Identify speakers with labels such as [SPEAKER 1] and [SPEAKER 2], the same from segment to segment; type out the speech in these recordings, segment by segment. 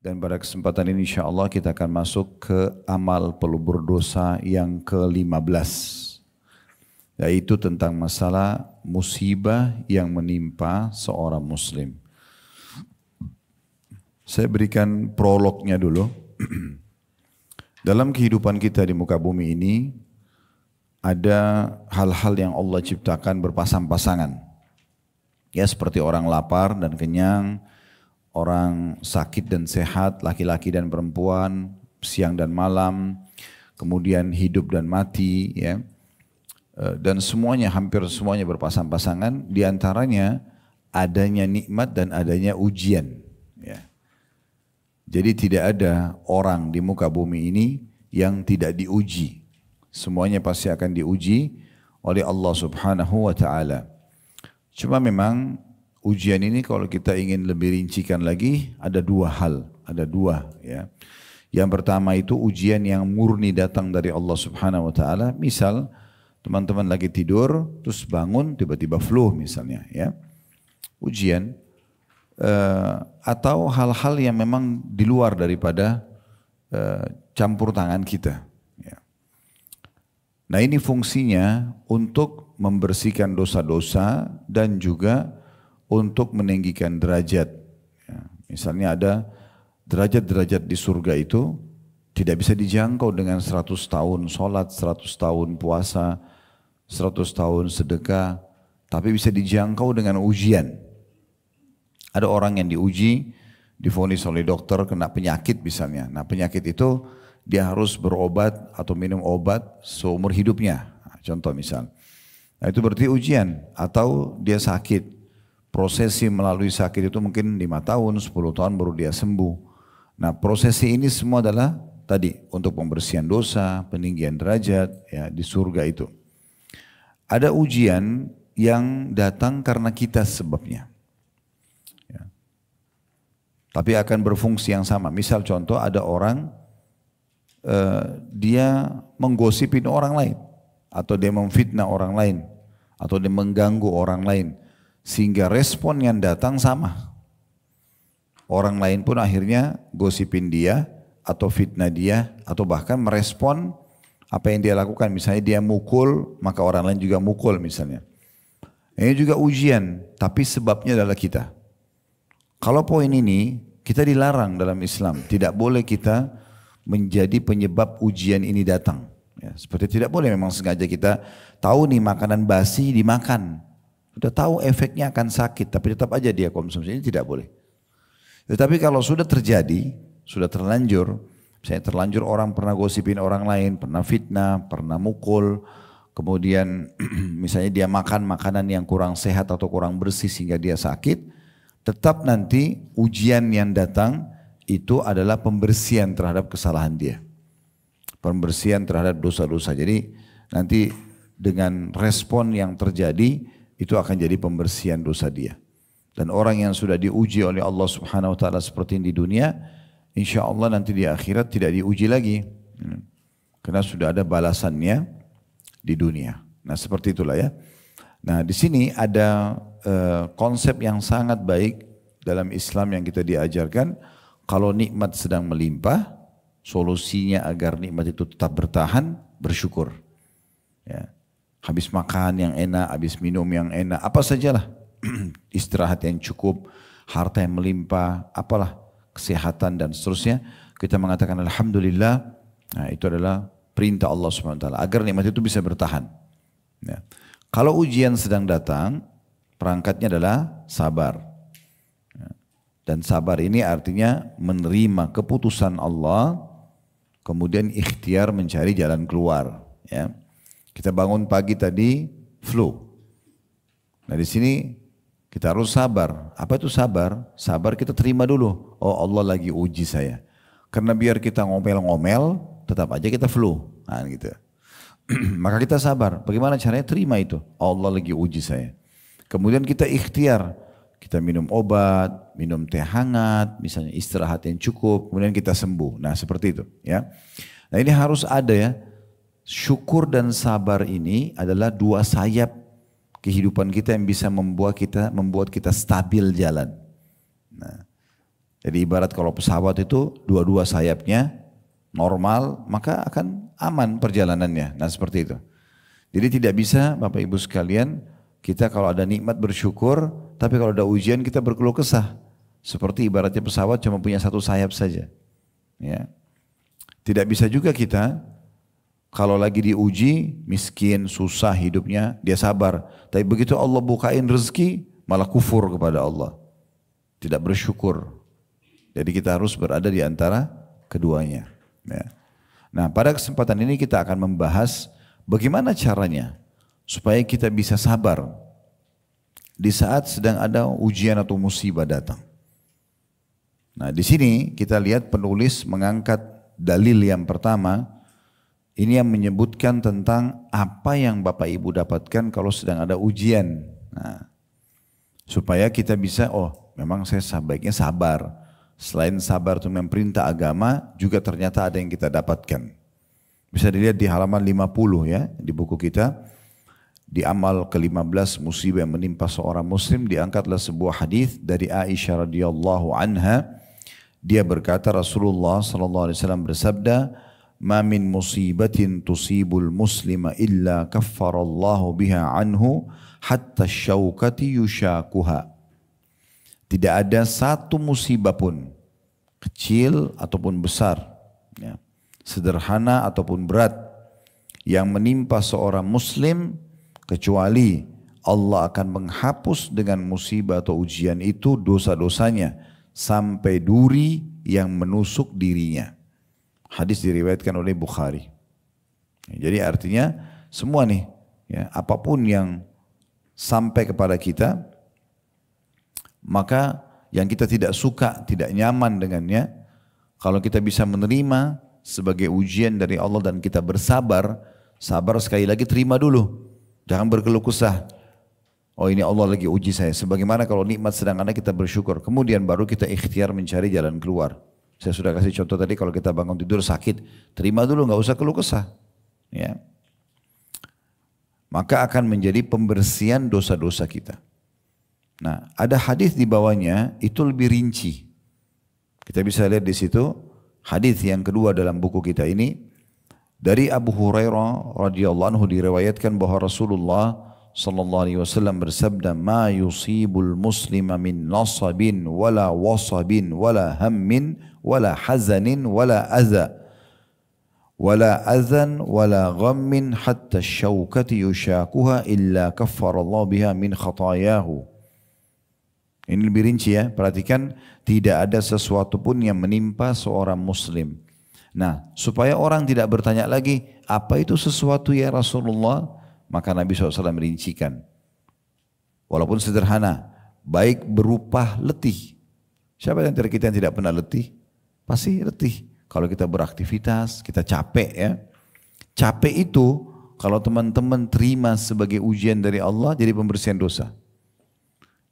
[SPEAKER 1] Dan pada kesempatan ini insya Allah kita akan masuk ke amal pelubur dosa yang ke-15. Yaitu tentang masalah musibah yang menimpa seorang muslim. Saya berikan prolognya dulu. Dalam kehidupan kita di muka bumi ini, ada hal-hal yang Allah ciptakan berpasang-pasangan. Ya, seperti orang lapar dan kenyang, orang sakit dan sehat, laki-laki dan perempuan, siang dan malam, kemudian hidup dan mati, ya. Dan semuanya, hampir semuanya berpasang-pasangan, diantaranya adanya nikmat dan adanya ujian. Ya. Jadi tidak ada orang di muka bumi ini yang tidak diuji. Semuanya pasti akan diuji oleh Allah Subhanahu wa Ta'ala. Cuma memang ujian ini kalau kita ingin lebih rincikan lagi ada dua hal, ya. Yang pertama itu ujian yang murni datang dari Allah Subhanahu wa Ta'ala. Misal teman-teman lagi tidur terus bangun tiba-tiba flu misalnya, ya. Ujian atau hal-hal yang memang di luar daripada campur tangan kita, ya. Nah, ini fungsinya untuk membersihkan dosa-dosa dan juga untuk meninggikan derajat. Ya, misalnya ada derajat-derajat di surga itu tidak bisa dijangkau dengan 100 tahun sholat, 100 tahun puasa, 100 tahun sedekah, tapi bisa dijangkau dengan ujian. Ada orang yang diuji, divonis oleh dokter kena penyakit misalnya. Nah, penyakit itu dia harus berobat atau minum obat seumur hidupnya. Contoh misal. Nah, itu berarti ujian. Atau dia sakit. Prosesi melalui sakit itu mungkin 5 tahun, 10 tahun baru dia sembuh. Nah, prosesi ini semua adalah tadi untuk pembersihan dosa, peninggian derajat, ya, di surga itu. Ada ujian yang datang karena kita sebabnya. Ya. Tapi akan berfungsi yang sama. Misal contoh ada orang dia menggosipin orang lain. Atau dia memfitnah orang lain. Atau dia mengganggu orang lain. Sehingga respon yang datang sama. Orang lain pun akhirnya gosipin dia atau fitnah dia atau bahkan merespon apa yang dia lakukan. Misalnya dia mukul, maka orang lain juga mukul misalnya. Ini juga ujian, tapi sebabnya adalah kita. Kalau poin ini kita dilarang dalam Islam, tidak boleh kita menjadi penyebab ujian ini datang. Ya, seperti tidak boleh memang sengaja kita tahu nih makanan basi dimakan. Sudah tahu efeknya akan sakit, tapi tetap aja dia konsumsi, ini tidak boleh. Tetapi kalau sudah terjadi, sudah terlanjur, misalnya terlanjur orang pernah gosipin orang lain, pernah fitnah, pernah mukul, kemudian misalnya dia makan makanan yang kurang sehat atau kurang bersih sehingga dia sakit, tetap nanti ujian yang datang itu adalah pembersihan terhadap kesalahan dia. Pembersihan terhadap dosa-dosa. Jadi nanti dengan respon yang terjadi itu akan jadi pembersihan dosa dia. Dan orang yang sudah diuji oleh Allah Subhanahu wa Ta'ala seperti ini di dunia, insya Allah nanti di akhirat tidak diuji lagi. Karena sudah ada balasannya di dunia. Nah, seperti itulah ya. Nah, di sini ada konsep yang sangat baik dalam Islam yang kita diajarkan. Kalau nikmat sedang melimpah, solusinya agar nikmat itu tetap bertahan, bersyukur. Ya. Habis makan yang enak, habis minum yang enak, apa sajalah. Istirahat yang cukup, harta yang melimpah, apalah, kesehatan dan seterusnya. Kita mengatakan Alhamdulillah, nah, itu adalah perintah Allah SWT, agar nikmat itu bisa bertahan. Ya. Kalau ujian sedang datang, perangkatnya adalah sabar. Dan sabar ini artinya menerima keputusan Allah, kemudian ikhtiar mencari jalan keluar. Ya. Kita bangun pagi tadi flu. Nah, di sini kita harus sabar. Apa itu sabar? Sabar kita terima dulu. Oh, Allah lagi uji saya. Karena biar kita ngomel-ngomel, tetap aja kita flu. Nah, gitu. Maka kita sabar. Bagaimana caranya? Terima itu. Oh, Allah lagi uji saya. Kemudian kita ikhtiar. Kita minum obat, minum teh hangat, misalnya istirahat yang cukup, kemudian kita sembuh. Nah, seperti itu, ya. Nah, ini harus ada ya. Syukur dan sabar ini adalah dua sayap kehidupan kita yang bisa membuat kita stabil jalan. Nah, Jadi ibarat kalau pesawat itu dua-dua sayapnya normal, maka akan aman perjalanannya. Nah seperti itu. Jadi tidak bisa Bapak Ibu sekalian, kita kalau ada nikmat bersyukur, tapi kalau ada ujian kita berkeluh kesah. Seperti ibaratnya pesawat cuma punya satu sayap saja. Ya. Tidak bisa juga kita kalau lagi diuji, miskin, susah hidupnya, dia sabar. Tapi begitu Allah bukain rezeki, malah kufur kepada Allah. Tidak bersyukur. Jadi kita harus berada di antara keduanya. Ya. Nah pada kesempatan ini kita akan membahas bagaimana caranya supaya kita bisa sabar di saat sedang ada ujian atau musibah datang. Nah di sini kita lihat penulis mengangkat dalil yang pertama, ini yang menyebutkan tentang apa yang Bapak Ibu dapatkan kalau sedang ada ujian. Nah, supaya kita bisa, oh memang saya sebaiknya sabar. Selain sabar itu perintah agama, juga ternyata ada yang kita dapatkan. Bisa dilihat di halaman 50 ya, di buku kita. Di amal ke-15 musibah yang menimpa seorang muslim, diangkatlah sebuah hadis dari Aisyah radhiyallahu anha. Dia berkata Rasulullah sallallahu alaihi wasallam bersabda, "Ma min musibatin tusibul muslima illa kaffarallahu biha anhu hatta syaukati yushakuha." Tidak ada satu musibah pun, kecil ataupun besar, ya, sederhana ataupun berat, yang menimpa seorang muslim, kecuali Allah akan menghapus dengan musibah atau ujian itu dosa-dosanya, sampai duri yang menusuk dirinya. Hadis diriwayatkan oleh Bukhari. Jadi artinya semua nih, ya, apapun yang sampai kepada kita, maka yang kita tidak suka, tidak nyaman dengannya, kalau kita bisa menerima sebagai ujian dari Allah dan kita bersabar, sabar sekali lagi terima dulu. Jangan berkeluh kesah. Oh ini Allah lagi uji saya. Sebagaimana kalau nikmat sedang ada kita bersyukur. Kemudian baru kita ikhtiar mencari jalan keluar. Saya sudah kasih contoh tadi kalau kita bangun tidur sakit, terima dulu, nggak usah keluh kesah. Ya. Maka akan menjadi pembersihan dosa-dosa kita. Nah, ada hadis di bawahnya itu lebih rinci. Kita bisa lihat di situ hadis yang kedua dalam buku kita ini dari Abu Hurairah radhiyallahu anhu diriwayatkan bahwa Rasulullah sallallahu alaihi wasallam bersabda, "Ma yusibul muslima min nasabin wala wasabin wala hammin wala hazanin wala adza wala adhan wala ghammin hatta syaukati yushakuha illa kaffarallahu biha min khatayahu." Ini lebih rinci ya, perhatikan, tidak ada sesuatu pun yang menimpa seorang muslim. Nah, supaya orang tidak bertanya lagi, apa itu sesuatu ya Rasulullah? Maka Nabi SAW merincikan. Walaupun sederhana, baik berupa letih. Siapa yang antara kita yang tidak pernah letih? Pasti letih. Kalau kita beraktivitas, kita capek ya. Capek itu, kalau teman-teman terima sebagai ujian dari Allah, jadi pembersihan dosa.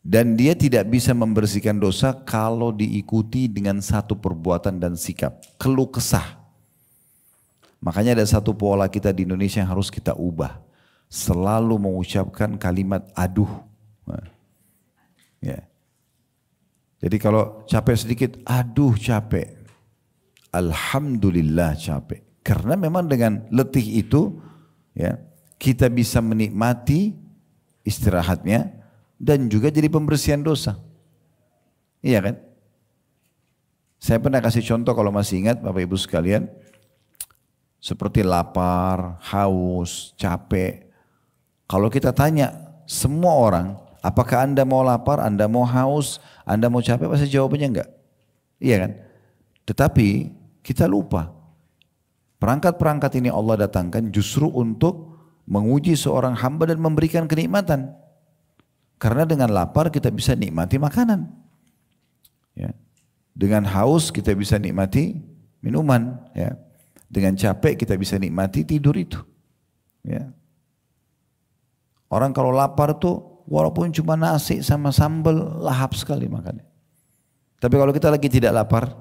[SPEAKER 1] Dan dia tidak bisa membersihkan dosa kalau diikuti dengan satu perbuatan dan sikap, keluh kesah. Makanya ada satu pola kita di Indonesia yang harus kita ubah. Selalu mengucapkan kalimat aduh. Ya. Jadi kalau capek sedikit, aduh capek. Alhamdulillah capek. Karena memang dengan letih itu, ya, kita bisa menikmati istirahatnya, dan juga jadi pembersihan dosa. Iya kan? Saya pernah kasih contoh kalau masih ingat Bapak Ibu sekalian. Seperti lapar, haus, capek. Kalau kita tanya semua orang, apakah Anda mau lapar, Anda mau haus, Anda mau capek, pasti jawabannya enggak. Iya kan? Tetapi kita lupa. Perangkat-perangkat ini Allah datangkan justru untuk menguji seorang hamba dan memberikan kenikmatan. Karena dengan lapar kita bisa nikmati makanan. Ya. Dengan haus kita bisa nikmati minuman. Ya. Dengan capek kita bisa nikmati tidur itu. Ya. Orang kalau lapar tuh walaupun cuma nasi sama sambal lahap sekali makannya. Tapi kalau kita lagi tidak lapar,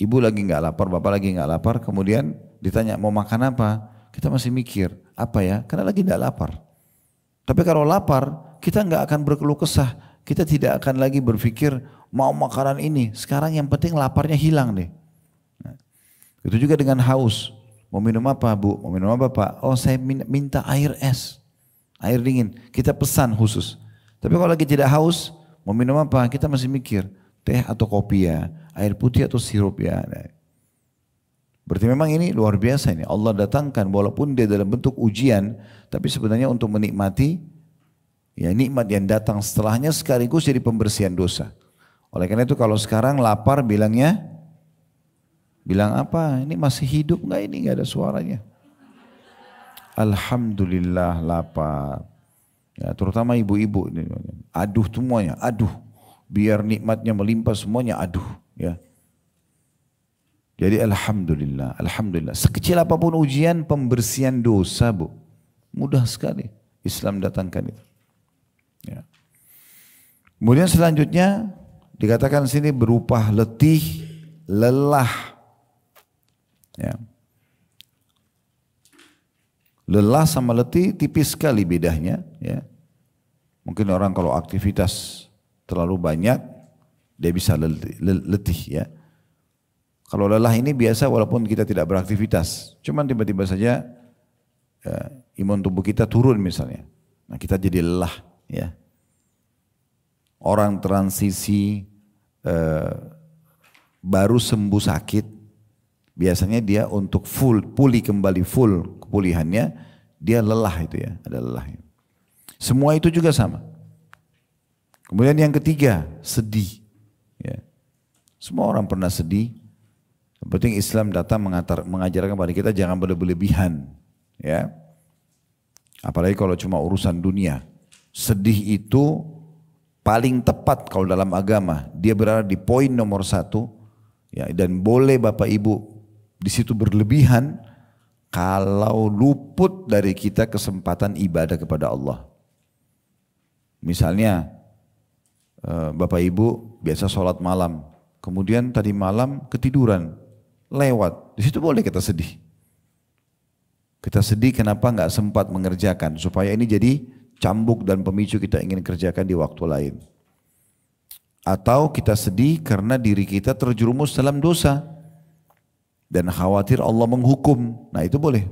[SPEAKER 1] ibu lagi nggak lapar, bapak lagi nggak lapar, kemudian ditanya mau makan apa, kita masih mikir apa ya, karena lagi nggak lapar. Tapi kalau lapar, kita nggak akan berkeluh kesah. Kita tidak akan lagi berpikir, mau makanan ini. Sekarang yang penting laparnya hilang deh. Nah, itu juga dengan haus. Mau minum apa Bu? Mau minum apa Pak? Oh saya minta air es, air dingin. Kita pesan khusus. Tapi kalau lagi tidak haus, mau minum apa? Kita masih mikir, teh atau kopi ya, air putih atau sirup ya. Nah, berarti memang ini luar biasa ini. Allah datangkan walaupun dia dalam bentuk ujian, tapi sebenarnya untuk menikmati ya nikmat yang datang setelahnya sekaligus jadi pembersihan dosa. Oleh karena itu kalau sekarang lapar bilang apa? Ini masih hidup nggak ini? Nggak ada suaranya. Alhamdulillah lapar. Ya, terutama ibu-ibu ini. Aduh semuanya, aduh. Biar nikmatnya melimpah semuanya, aduh. Ya. Jadi alhamdulillah, alhamdulillah. Sekecil apapun ujian pembersihan dosa Bu. Mudah sekali Islam datangkan itu. Ya. Kemudian selanjutnya dikatakan sini berupa letih, lelah. Ya. Lelah sama letih tipis sekali bedanya. Ya. Mungkin orang kalau aktivitas terlalu banyak dia bisa letih ya. Kalau lelah ini biasa walaupun kita tidak beraktivitas. Cuman tiba-tiba saja imun tubuh kita turun misalnya. Nah kita jadi lelah ya. Orang transisi baru sembuh sakit. Biasanya dia untuk pulih kembali full kepulihannya. Dia lelah itu ya. Ada lelah. Semua itu juga sama. Kemudian yang ketiga sedih. Ya. Semua orang pernah sedih. Yang penting Islam datang mengajarkan kepada kita jangan berlebihan, ya. Apalagi kalau cuma urusan dunia. Sedih itu paling tepat kalau dalam agama. Dia berada di poin nomor 1, ya. Dan boleh Bapak Ibu di situ berlebihan kalau luput dari kita kesempatan ibadah kepada Allah. Misalnya Bapak Ibu biasa sholat malam, kemudian tadi malam ketiduran. Lewat, di situ boleh kita sedih. Kita sedih kenapa nggak sempat mengerjakan supaya ini jadi cambuk dan pemicu kita ingin kerjakan di waktu lain. Atau kita sedih karena diri kita terjerumus dalam dosa dan khawatir Allah menghukum. Nah itu boleh.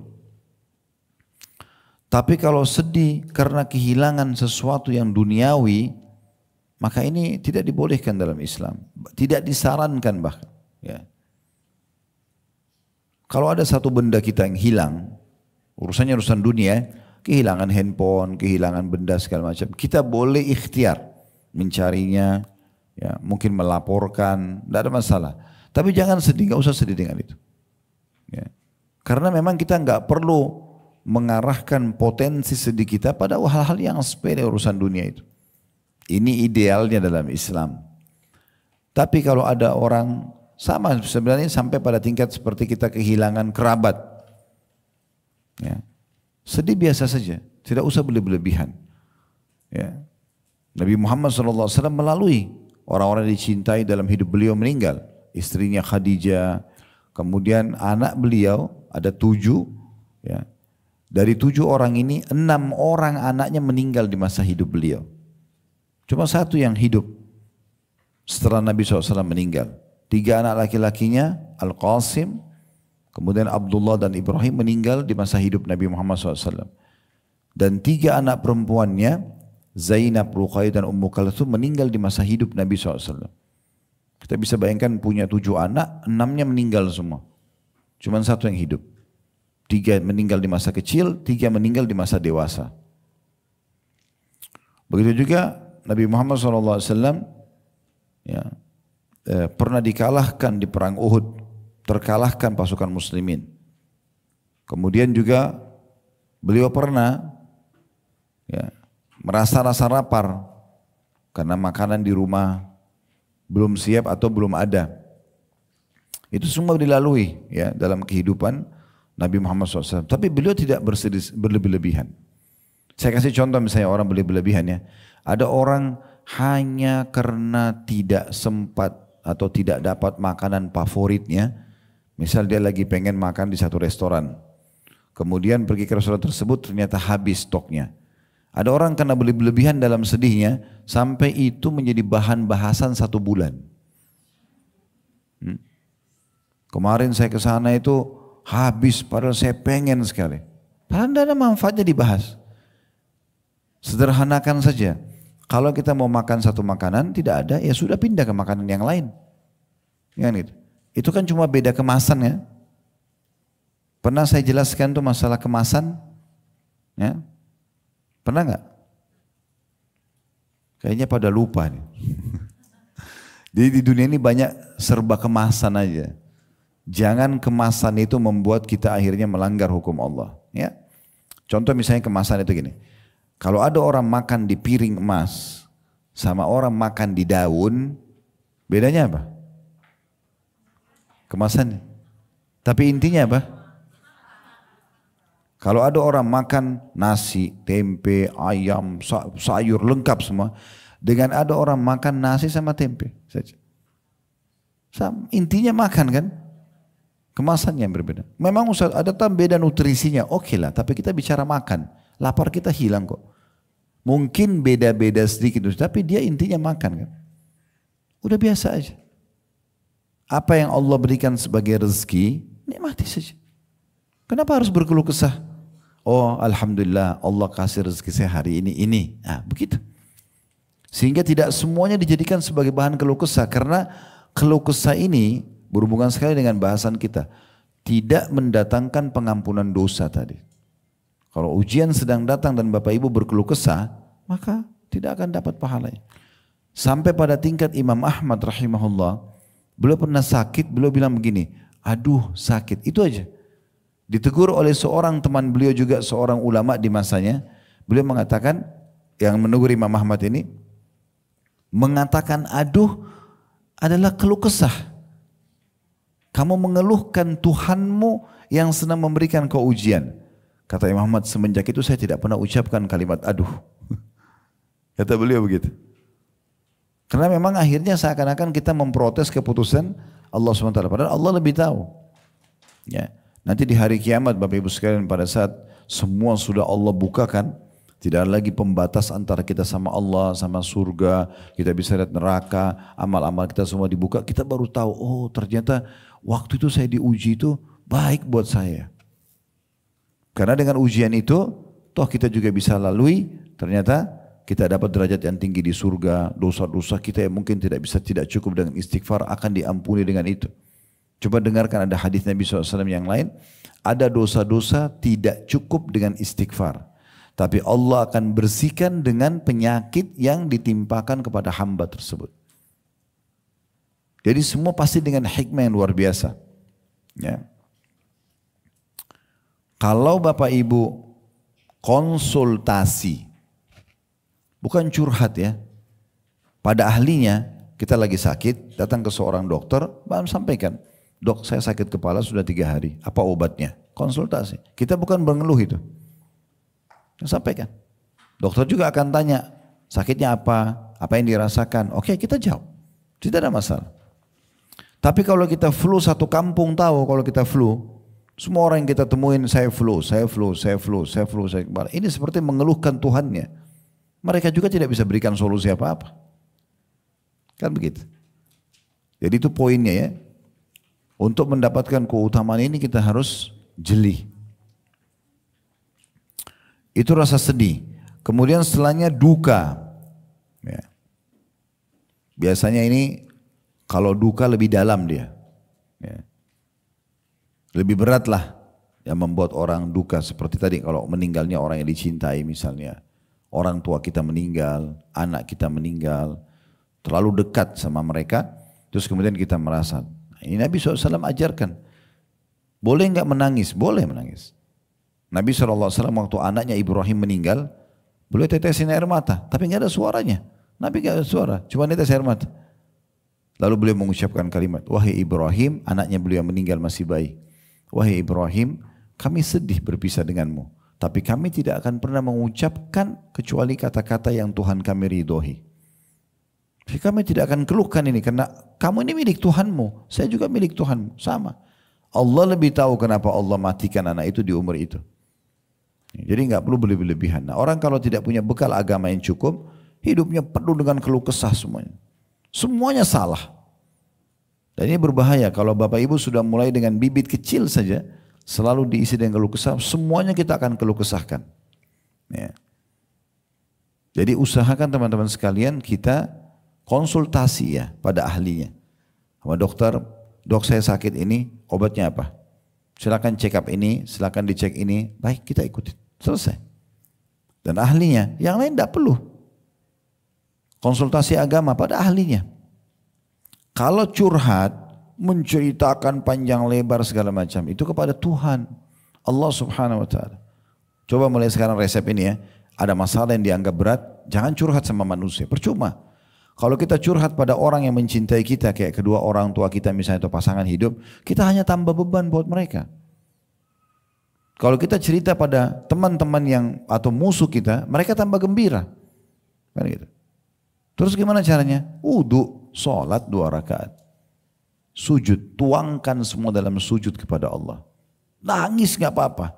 [SPEAKER 1] Tapi kalau sedih karena kehilangan sesuatu yang duniawi, maka ini tidak dibolehkan dalam Islam. Tidak disarankan bahkan. Ya. Kalau ada satu benda kita yang hilang, urusannya urusan dunia, kehilangan handphone, kehilangan benda segala macam, kita boleh ikhtiar mencarinya, ya, mungkin melaporkan, tidak ada masalah. Tapi jangan sedih, nggak usah sedih dengan itu. Ya. Karena memang kita nggak perlu mengarahkan potensi sedih kita pada hal-hal yang sepele urusan dunia itu. Ini idealnya dalam Islam. Tapi kalau ada orang sama sebenarnya sampai pada tingkat seperti kita kehilangan kerabat. Ya. Sedih biasa saja, tidak usah berlebihan. Ya. Nabi Muhammad SAW melalui orang-orang yang dicintai dalam hidup beliau meninggal. Istrinya Khadijah, kemudian anak beliau ada 7. Ya. Dari 7 orang ini 6 orang anaknya meninggal di masa hidup beliau. Cuma 1 yang hidup setelah Nabi SAW meninggal. 3 anak laki-lakinya Al-Qasim, kemudian Abdullah dan Ibrahim meninggal di masa hidup Nabi Muhammad SAW. Dan 3 anak perempuannya Zainab, Ruqayyah dan Ummu Kalthum meninggal di masa hidup Nabi SAW. Kita bisa bayangkan punya 7 anak, 6-nya meninggal semua. Cuma 1 yang hidup. 3 meninggal di masa kecil, 3 meninggal di masa dewasa. Begitu juga Nabi Muhammad SAW ya, pernah dikalahkan di perang Uhud, terkalahkan pasukan muslimin. Kemudian juga beliau pernah ya, merasa rasa lapar karena makanan di rumah belum siap atau belum ada. Itu semua dilalui ya dalam kehidupan Nabi Muhammad SAW. Tapi beliau tidak berlebih-lebihan. Saya kasih contoh misalnya orang berlebih-lebihan ya. Ada orang hanya karena tidak sempat atau tidak dapat makanan favoritnya, misal dia lagi pengen makan di satu restoran, kemudian pergi ke restoran tersebut ternyata habis stoknya, Ada orang karena berlebihan dalam sedihnya, sampai itu menjadi bahan bahasan 1 bulan. Kemarin saya ke sana itu habis, padahal saya pengen sekali. Padahal tidak ada manfaatnya dibahas. Sederhanakan saja. Kalau kita mau makan satu makanan, tidak ada, ya sudah pindah ke makanan yang lain. Itu kan cuma beda kemasan ya. Pernah saya jelaskan tuh masalah kemasan? Ya. Pernah nggak? Kayaknya pada lupa nih. Jadi di dunia ini banyak serba kemasan aja. Jangan kemasan itu membuat kita akhirnya melanggar hukum Allah. Ya. Contoh misalnya kemasan itu gini. Kalau ada orang makan di piring emas sama orang makan di daun, bedanya apa? Kemasannya. Tapi intinya apa? Kalau ada orang makan nasi, tempe, ayam, sayur lengkap semua, dengan ada orang makan nasi sama tempe saja. Intinya makan kan? Kemasannya yang berbeda. Memang ada beda nutrisinya, oke lah. Tapi kita bicara makan, lapar kita hilang kok. Mungkin beda-beda sedikit, tapi dia intinya makan kan. Udah biasa aja. Apa yang Allah berikan sebagai rezeki, nikmati saja. Kenapa harus berkeluh kesah? Oh alhamdulillah Allah kasih rezeki saya hari ini. Nah begitu. Sehingga tidak semuanya dijadikan sebagai bahan keluh kesah. Karena keluh kesah ini berhubungan sekali dengan bahasan kita. Tidak mendatangkan pengampunan dosa tadi. Kalau ujian sedang datang dan Bapak Ibu berkeluh kesah, maka tidak akan dapat pahalanya. Sampai pada tingkat Imam Ahmad rahimahullah, beliau pernah sakit, beliau bilang begini, aduh sakit, itu aja. Ditegur oleh seorang teman beliau juga, seorang ulama di masanya, beliau mengatakan, yang menegur Imam Ahmad ini, mengatakan aduh adalah keluh kesah. Kamu mengeluhkan Tuhanmu yang sedang memberikan kau ujian. Kata Imam Ahmad, semenjak itu saya tidak pernah ucapkan kalimat aduh. Kata beliau begitu. Karena memang akhirnya seakan-akan kita memprotes keputusan Allah SWT. Padahal Allah lebih tahu. Ya. Nanti di hari kiamat Bapak Ibu sekalian, pada saat semua sudah Allah bukakan, tidak ada lagi pembatas antara kita sama Allah, sama surga, kita bisa lihat neraka, amal-amal kita semua dibuka, kita baru tahu, oh ternyata waktu itu saya diuji itu baik buat saya. Karena dengan ujian itu, toh kita juga bisa lalui, ternyata kita dapat derajat yang tinggi di surga, dosa-dosa kita yang mungkin tidak cukup dengan istighfar akan diampuni dengan itu. Coba dengarkan ada hadis Nabi SAW yang lain, ada dosa-dosa tidak cukup dengan istighfar. Tapi Allah akan bersihkan dengan penyakit yang ditimpakan kepada hamba tersebut. Jadi semua pasti dengan hikmah yang luar biasa. Ya. Kalau Bapak Ibu konsultasi, bukan curhat ya, pada ahlinya, kita lagi sakit, datang ke seorang dokter, sampaikan, dok saya sakit kepala sudah 3 hari, apa obatnya? Konsultasi, kita bukan mengeluh itu. Sampaikan. Dokter juga akan tanya, sakitnya apa yang dirasakan, oke kita jawab, tidak ada masalah. Tapi kalau kita flu, satu kampung tahu kalau kita flu, semua orang yang kita temuin, saya flu. Ini seperti mengeluhkan Tuhannya. Mereka juga tidak bisa berikan solusi apa-apa. Kan begitu. Jadi itu poinnya ya. Untuk mendapatkan keutamaan ini kita harus jeli. Itu rasa sedih. Kemudian setelahnya duka. Ya. Biasanya ini kalau duka lebih dalam dia. Ya. Lebih berat lah yang membuat orang duka seperti tadi kalau meninggalnya orang yang dicintai misalnya. Orang tua kita meninggal, anak kita meninggal, terlalu dekat sama mereka, terus kemudian kita merasa. Ini Nabi SAW ajarkan, boleh nggak menangis? Boleh menangis. Nabi SAW waktu anaknya Ibrahim meninggal, boleh tetesin air mata, tapi nggak ada suaranya. Nabi nggak ada suara, cuma tetes air mata. Lalu beliau mengucapkan kalimat, wahai Ibrahim, anaknya beliau meninggal masih bayi. Wahai Ibrahim, kami sedih berpisah denganmu. Tapi kami tidak akan pernah mengucapkan kecuali kata-kata yang Tuhan kami ridhoi. Jadi kami tidak akan keluhkan ini karena kamu ini milik Tuhanmu. Saya juga milik Tuhanmu. Sama. Allah lebih tahu kenapa Allah matikan anak itu di umur itu. Jadi nggak perlu berlebihan. Nah, orang kalau tidak punya bekal agama yang cukup, hidupnya penuh dengan keluh kesah semuanya. Semuanya salah. Dan ini berbahaya kalau Bapak Ibu sudah mulai dengan bibit kecil saja, selalu diisi dengan keluh kesah, semuanya kita akan keluh kesahkan. Ya. Jadi usahakan teman-teman sekalian kita konsultasi ya pada ahlinya. Sama dokter, dok saya sakit ini, obatnya apa? Silakan check up ini, silakan dicek ini, baik kita ikutin, selesai. Dan ahlinya, yang lain tidak perlu. Konsultasi agama pada ahlinya. Kalau curhat, menceritakan panjang lebar segala macam, itu kepada Tuhan, Allah Subhanahu Wa Taala. Coba mulai sekarang resep ini ya, ada masalah yang dianggap berat, jangan curhat sama manusia, percuma. Kalau kita curhat pada orang yang mencintai kita, kayak kedua orang tua kita misalnya atau pasangan hidup, kita hanya tambah beban buat mereka. Kalau kita cerita pada teman-teman yang atau musuh kita, mereka tambah gembira. Kan gitu. Terus gimana caranya? Wudu, sholat 2 rakaat. Sujud, tuangkan semua dalam sujud kepada Allah. Nangis gak apa-apa.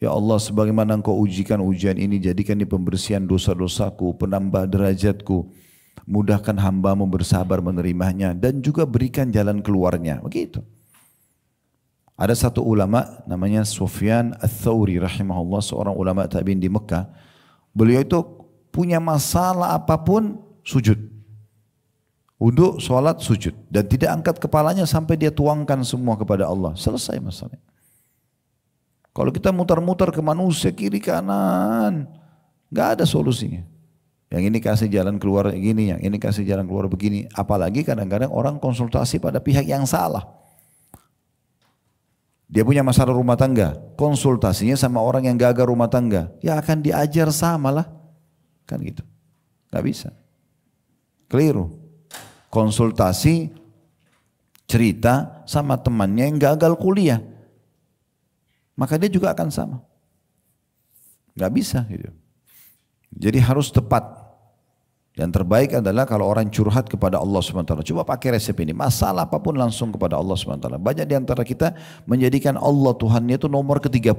[SPEAKER 1] Ya Allah, sebagaimana Engkau ujikan ujian ini, jadikan ini pembersihan dosa-dosaku, penambah derajatku. Mudahkan hambamu bersabar menerimanya dan juga berikan jalan keluarnya. Begitu. Ada satu ulama namanya Sufyan Ats-Tsauri rahimahullah, seorang ulama tabi'in di Mekah. Beliau itu punya masalah apapun sujud. Wudu, sholat, sujud. Dan tidak angkat kepalanya sampai dia tuangkan semua kepada Allah. Selesai masalahnya. Kalau kita mutar-mutar ke manusia kiri kanan, gak ada solusinya. Yang ini kasih jalan keluar gini, yang ini kasih jalan keluar begini. Apalagi kadang-kadang orang konsultasi pada pihak yang salah. Dia punya masalah rumah tangga, konsultasinya sama orang yang gagal rumah tangga. Ya akan diajar sama lah. Kan gitu. Gak bisa. Keliru. Konsultasi, cerita sama temannya yang gagal kuliah. Maka dia juga akan sama. Gak bisa gitu. Jadi harus tepat. Yang terbaik adalah kalau orang curhat kepada Allah SWT. Coba pakai resep ini. Masalah apapun langsung kepada Allah SWT. Banyak di antara kita menjadikan Allah Tuhannya itu nomor ke-30.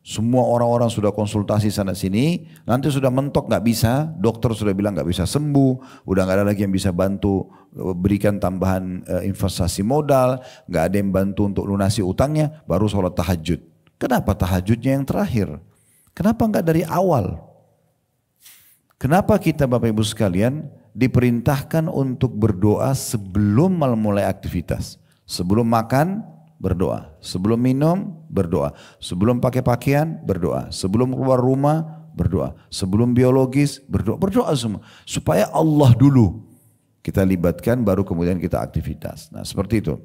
[SPEAKER 1] Semua orang-orang sudah konsultasi sana sini. Nanti sudah mentok gak bisa. Dokter sudah bilang gak bisa sembuh. Udah gak ada lagi yang bisa bantu berikan tambahan investasi modal. Gak ada yang bantu untuk lunasi utangnya. Baru sholat tahajud. Kenapa tahajudnya yang terakhir? Kenapa gak dari awal? Kenapa kita Bapak Ibu sekalian diperintahkan untuk berdoa sebelum memulai aktivitas? Sebelum makan berdoa, sebelum minum berdoa, sebelum pakai pakaian berdoa, sebelum keluar rumah berdoa, sebelum biologis berdoa, berdoa semua. Supaya Allah dulu kita libatkan baru kemudian kita aktivitas. Nah seperti itu.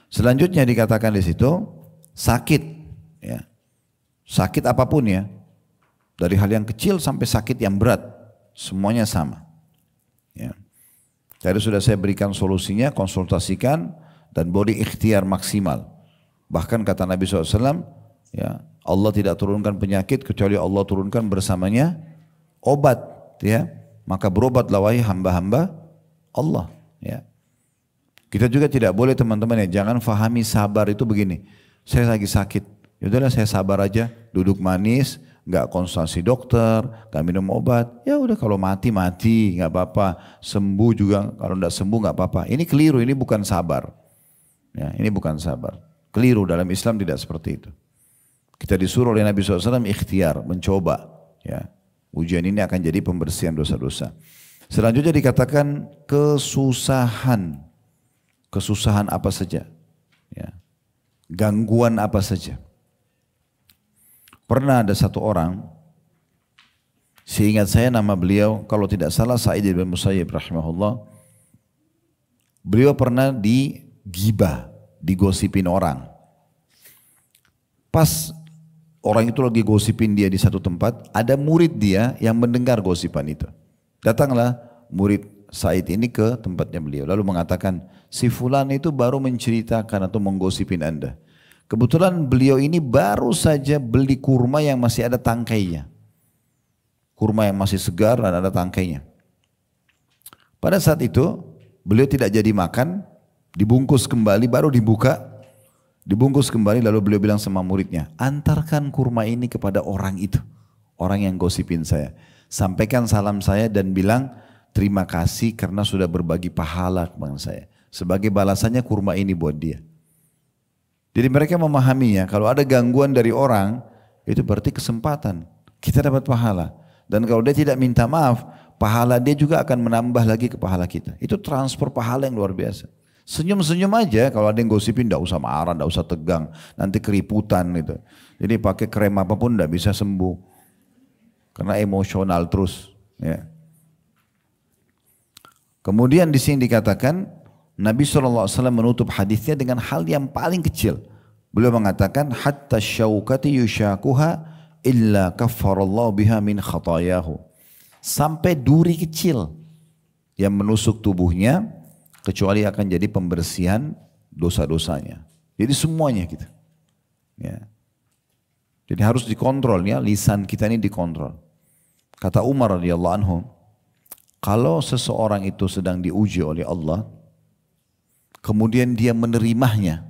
[SPEAKER 1] Selanjutnya dikatakan di situ sakit, ya. Sakit apapun ya. Dari hal yang kecil sampai sakit yang berat, semuanya sama. Ya. Tadi sudah saya berikan solusinya, konsultasikan dan beri ikhtiar maksimal. Bahkan kata Nabi SAW, ya, Allah tidak turunkan penyakit kecuali Allah turunkan bersamanya obat. Ya. Maka berobatlah wahai hamba-hamba Allah. Ya. Kita juga tidak boleh teman-teman ya, jangan fahami sabar itu begini. Saya lagi sakit, yaudahlah saya sabar aja, duduk manis, nggak konsultasi dokter, nggak minum obat, ya udah kalau mati mati, nggak apa-apa. Sembuh juga, kalau nggak sembuh nggak apa-apa. Ini keliru, ini bukan sabar. Ya, ini bukan sabar. Keliru, dalam Islam tidak seperti itu. Kita disuruh oleh Nabi SAW ikhtiar, mencoba. Ya, ujian ini akan jadi pembersihan dosa-dosa. Selanjutnya dikatakan kesusahan, kesusahan apa saja, ya, gangguan apa saja. Pernah ada satu orang, seingat saya nama beliau, kalau tidak salah Sa'id bin Musayyib rahimahullah, beliau pernah digibah, digosipin orang. Pas orang itu lagi gosipin dia di satu tempat, ada murid dia yang mendengar gosipan itu. Datanglah murid Sa'id ini ke tempatnya beliau, lalu mengatakan, si fulan itu baru menceritakan atau menggosipin Anda. Kebetulan beliau ini baru saja beli kurma yang masih ada tangkainya. Kurma yang masih segar dan ada tangkainya. Pada saat itu beliau tidak jadi makan, dibungkus kembali baru dibuka. Dibungkus kembali lalu beliau bilang sama muridnya, antarkan kurma ini kepada orang itu. Orang yang gosipin saya. Sampaikan salam saya dan bilang terima kasih karena sudah berbagi pahala kepada saya. Sebagai balasannya kurma ini buat dia. Jadi mereka memahaminya kalau ada gangguan dari orang itu berarti kesempatan. Kita dapat pahala. Dan kalau dia tidak minta maaf, pahala dia juga akan menambah lagi ke pahala kita. Itu transfer pahala yang luar biasa. Senyum-senyum aja kalau ada yang gosipin tidak usah marah, tidak usah tegang. Nanti keriputan gitu. Jadi pakai krem apapun tidak bisa sembuh. Karena emosional terus. Ya. Kemudian di sini dikatakan Nabi SAW menutup hadisnya dengan hal yang paling kecil. Beliau mengatakan hatta syaukati yushakuha illa kaffarallahu biha min khatayahu. Sampai duri kecil yang menusuk tubuhnya kecuali akan jadi pembersihan dosa-dosanya. Jadi semuanya gitu. Ya. Jadi harus dikontrol ya, lisan kita ini dikontrol. Kata Umar radhiyallahu anhu, kalau seseorang itu sedang diuji oleh Allah, kemudian dia menerimanya.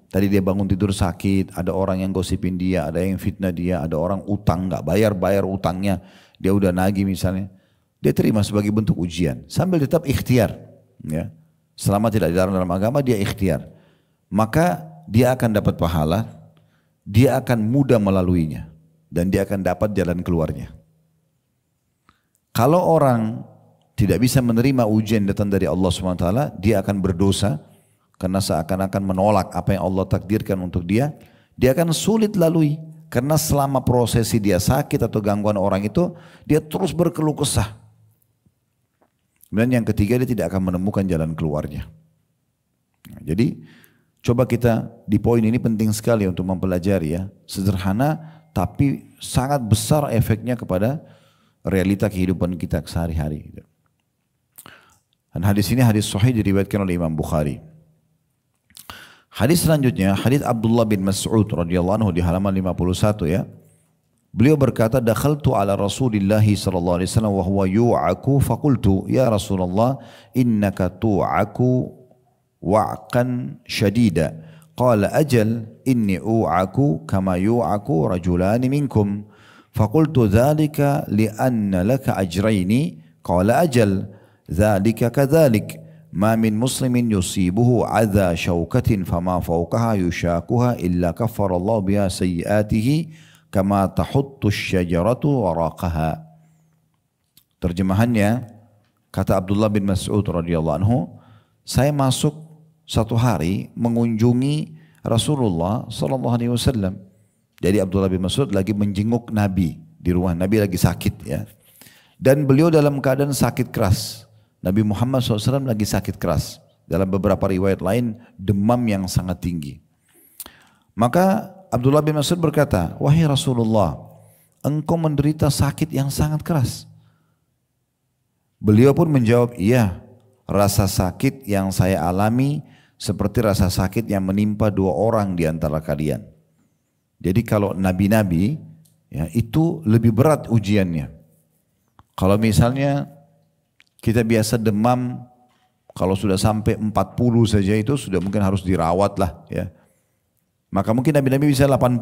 [SPEAKER 1] Tadi dia bangun tidur sakit, ada orang yang gosipin dia, ada yang fitnah dia, ada orang utang nggak bayar utangnya, dia udah nagih misalnya, dia terima sebagai bentuk ujian, sambil tetap ikhtiar, ya. Selama tidak dilarang dalam agama dia ikhtiar, maka dia akan dapat pahala, dia akan mudah melaluinya, dan dia akan dapat jalan keluarnya. Kalau orang tidak bisa menerima ujian datang dari Allah SWT, dia akan berdosa, karena seakan-akan menolak apa yang Allah takdirkan untuk dia, dia akan sulit lalui. Karena selama prosesi dia sakit atau gangguan orang itu, dia terus berkeluh kesah. Dan yang ketiga, dia tidak akan menemukan jalan keluarnya. Nah, jadi coba kita di poin ini penting sekali untuk mempelajari ya. Sederhana tapi sangat besar efeknya kepada realita kehidupan kita sehari-hari. Dan hadis ini hadis sahih diriwayatkan oleh Imam Bukhari. Hadis selanjutnya, hadis Abdullah bin Mas'ud radhiyallahu anhu di halaman 51 ya. Beliau berkata, "Dakhaltu ala Rasulillah sallallahu alaihi wasallam wa huwa yu'aku faqultu ya Rasulullah innaka tu'aku wa'kan syadida." Qala ajal inni u'aku kama yu'aku rajulani minkum. Faqultu dhalika li'anna laka ajraini. Qala ajal dhalika kadhalik. Ma min muslimin yusibuhu adha syaukatin fama fawqaha yushakuha illa kaffarallahu biha sayyiatihi kama tahuttu syajaratu waraqaha. Terjemahannya, kata Abdullah bin Mas'ud radhiyallahu anhu, saya masuk satu hari mengunjungi Rasulullah sallallahu alaihi wasallam. Jadi Abdullah bin Mas'ud lagi menjenguk Nabi di rumah Nabi, lagi sakit ya. Dan beliau dalam keadaan sakit keras. Nabi Muhammad SAW lagi sakit keras. Dalam beberapa riwayat lain, demam yang sangat tinggi. Maka Abdullah bin Mas'ud berkata, wahai Rasulullah, engkau menderita sakit yang sangat keras. Beliau pun menjawab, iya, rasa sakit yang saya alami seperti rasa sakit yang menimpa dua orang di antara kalian. Jadi kalau nabi-nabi, ya, itu lebih berat ujiannya. Kalau misalnya kita biasa demam, kalau sudah sampai 40 saja itu sudah mungkin harus dirawat lah ya. Maka mungkin nabi-nabi bisa 80,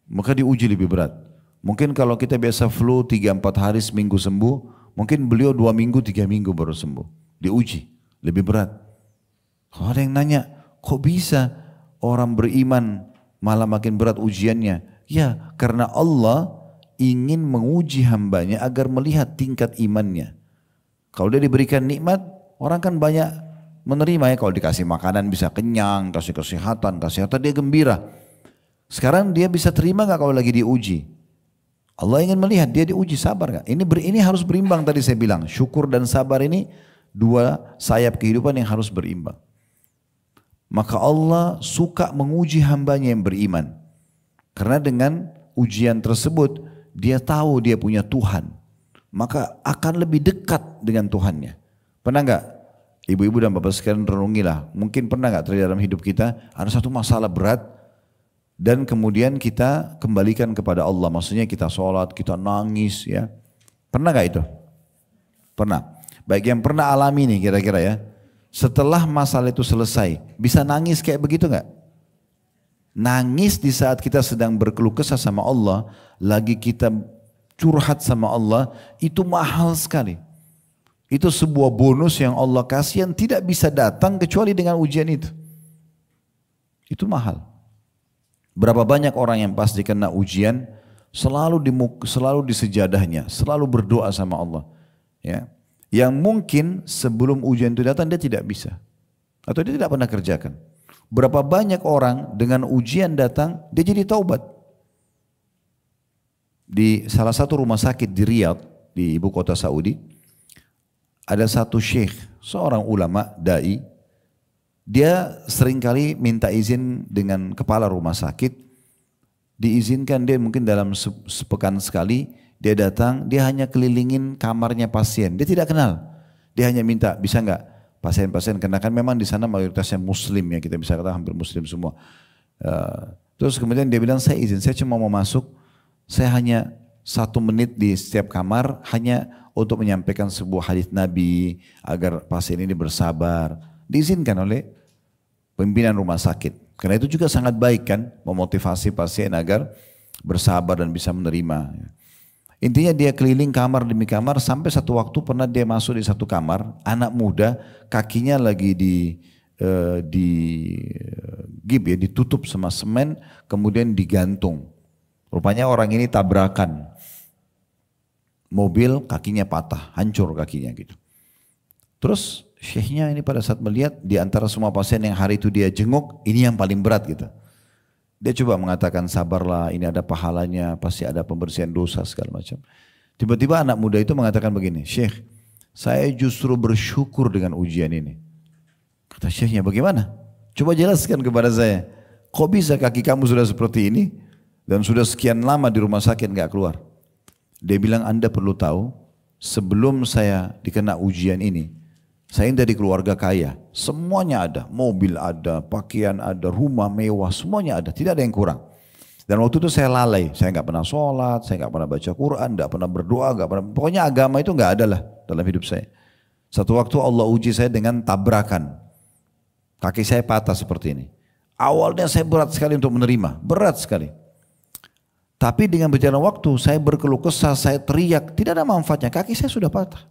[SPEAKER 1] maka diuji lebih berat. Mungkin kalau kita biasa flu 3-4 hari seminggu sembuh, mungkin beliau 2 minggu 3 minggu baru sembuh. Diuji, lebih berat. Kalau ada yang nanya, kok bisa orang beriman malah makin berat ujiannya? Ya, karena Allah ingin menguji hambanya agar melihat tingkat imannya. Kalau dia diberikan nikmat, orang kan banyak menerima ya. Kalau dikasih makanan bisa kenyang, kasih kesehatan dia gembira. Sekarang dia bisa terima gak kalau lagi diuji? Allah ingin melihat dia diuji, sabar gak? Ini harus berimbang tadi saya bilang. Syukur dan sabar ini dua sayap kehidupan yang harus berimbang. Maka Allah suka menguji hambanya yang beriman. Karena dengan ujian tersebut, dia tahu dia punya Tuhan. Maka akan lebih dekat dengan Tuhannya. Pernah nggak ibu-ibu dan bapak sekalian renungilah, mungkin pernah nggak terjadi dalam hidup kita ada satu masalah berat dan kemudian kita kembalikan kepada Allah, maksudnya kita sholat, kita nangis ya, pernah nggak itu? Pernah. Baik yang pernah alami nih kira-kira ya, setelah masalah itu selesai, bisa nangis kayak begitu nggak? Nangis di saat kita sedang berkeluh kesah sama Allah, lagi kita curhat sama Allah, itu mahal sekali. Itu sebuah bonus yang Allah kasih yang tidak bisa datang kecuali dengan ujian itu. Itu mahal. Berapa banyak orang yang pas dikena ujian, selalu di sejadahnya, selalu berdoa sama Allah. Ya. Yang mungkin sebelum ujian itu datang dia tidak bisa. Atau dia tidak pernah kerjakan. Berapa banyak orang dengan ujian datang, dia jadi taubat. Di salah satu rumah sakit di Riyadh, di ibu kota Saudi, ada satu syekh, seorang ulama, da'i. Dia seringkali minta izin dengan kepala rumah sakit. Diizinkan dia mungkin dalam sepekan sekali, dia datang, dia hanya kelilingin kamarnya pasien. Dia tidak kenal. Dia hanya minta, bisa nggak pasien-pasien, karena kan memang di sana mayoritasnya muslim ya, kita bisa katakan hampir muslim semua. Terus kemudian dia bilang, saya izin, saya cuma mau masuk, saya hanya 1 menit di setiap kamar, hanya untuk menyampaikan sebuah hadis Nabi, agar pasien ini bersabar. Diizinkan oleh pimpinan rumah sakit. Karena itu juga sangat baik kan, memotivasi pasien agar bersabar dan bisa menerima. Intinya dia keliling kamar demi kamar, sampai satu waktu pernah dia masuk di satu kamar, anak muda, kakinya lagi ditutup sama semen, kemudian digantung. Rupanya orang ini tabrakan mobil, kakinya patah, hancur kakinya gitu. Terus syekhnya ini pada saat melihat di antara semua pasien yang hari itu dia jenguk, ini yang paling berat gitu. Dia coba mengatakan, sabarlah, ini ada pahalanya, pasti ada pembersihan dosa segala macam. Tiba-tiba anak muda itu mengatakan begini, Syekh, saya justru bersyukur dengan ujian ini. Kata syekhnya, bagaimana? Coba jelaskan kepada saya, kok bisa kaki kamu sudah seperti ini dan sudah sekian lama di rumah sakit nggak keluar? Dia bilang, Anda perlu tahu, sebelum saya dikena ujian ini, saya ini dari keluarga kaya, semuanya ada, mobil ada, pakaian ada, rumah mewah, semuanya ada, tidak ada yang kurang. Dan waktu itu saya lalai, saya nggak pernah sholat, saya nggak pernah baca Quran, nggak pernah berdoa, nggak pernah, pokoknya agama itu nggak ada lah dalam hidup saya. Satu waktu Allah uji saya dengan tabrakan, kaki saya patah seperti ini. Awalnya saya berat sekali untuk menerima, berat sekali. Tapi dengan berjalan waktu, saya berkeluh kesah, saya teriak, tidak ada manfaatnya, kaki saya sudah patah.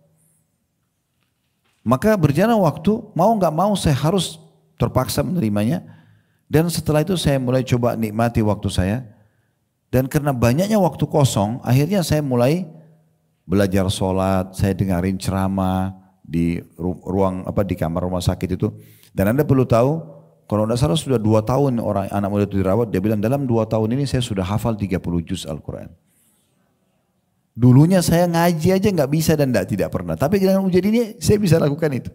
[SPEAKER 1] Maka berjalan waktu, mau nggak mau saya harus terpaksa menerimanya. Dan setelah itu saya mulai coba nikmati waktu saya. Dan karena banyaknya waktu kosong, akhirnya saya mulai belajar sholat, saya dengarin ceramah di di kamar rumah sakit itu. Dan Anda perlu tahu, kalau tidak salah sudah 2 tahun orang anak muda itu dirawat, dia bilang dalam 2 tahun ini saya sudah hafal 30 juz Al-Quran. Dulunya saya ngaji aja nggak bisa dan tidak pernah. Tapi dengan ujian ini saya bisa lakukan itu.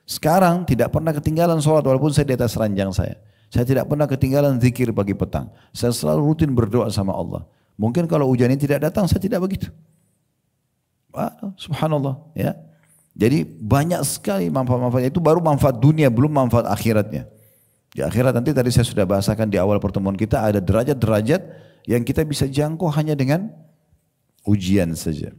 [SPEAKER 1] Sekarang tidak pernah ketinggalan sholat walaupun saya di atas ranjang saya. Saya tidak pernah ketinggalan zikir pagi petang. Saya selalu rutin berdoa sama Allah. Mungkin kalau ujian ini tidak datang saya tidak begitu. Subhanallah ya. Jadi banyak sekali manfaat-manfaatnya. Itu baru manfaat dunia, belum manfaat akhiratnya. Di akhirat nanti tadi saya sudah bahasakan di awal pertemuan kita, ada derajat-derajat yang kita bisa jangkau hanya dengan ujian saja.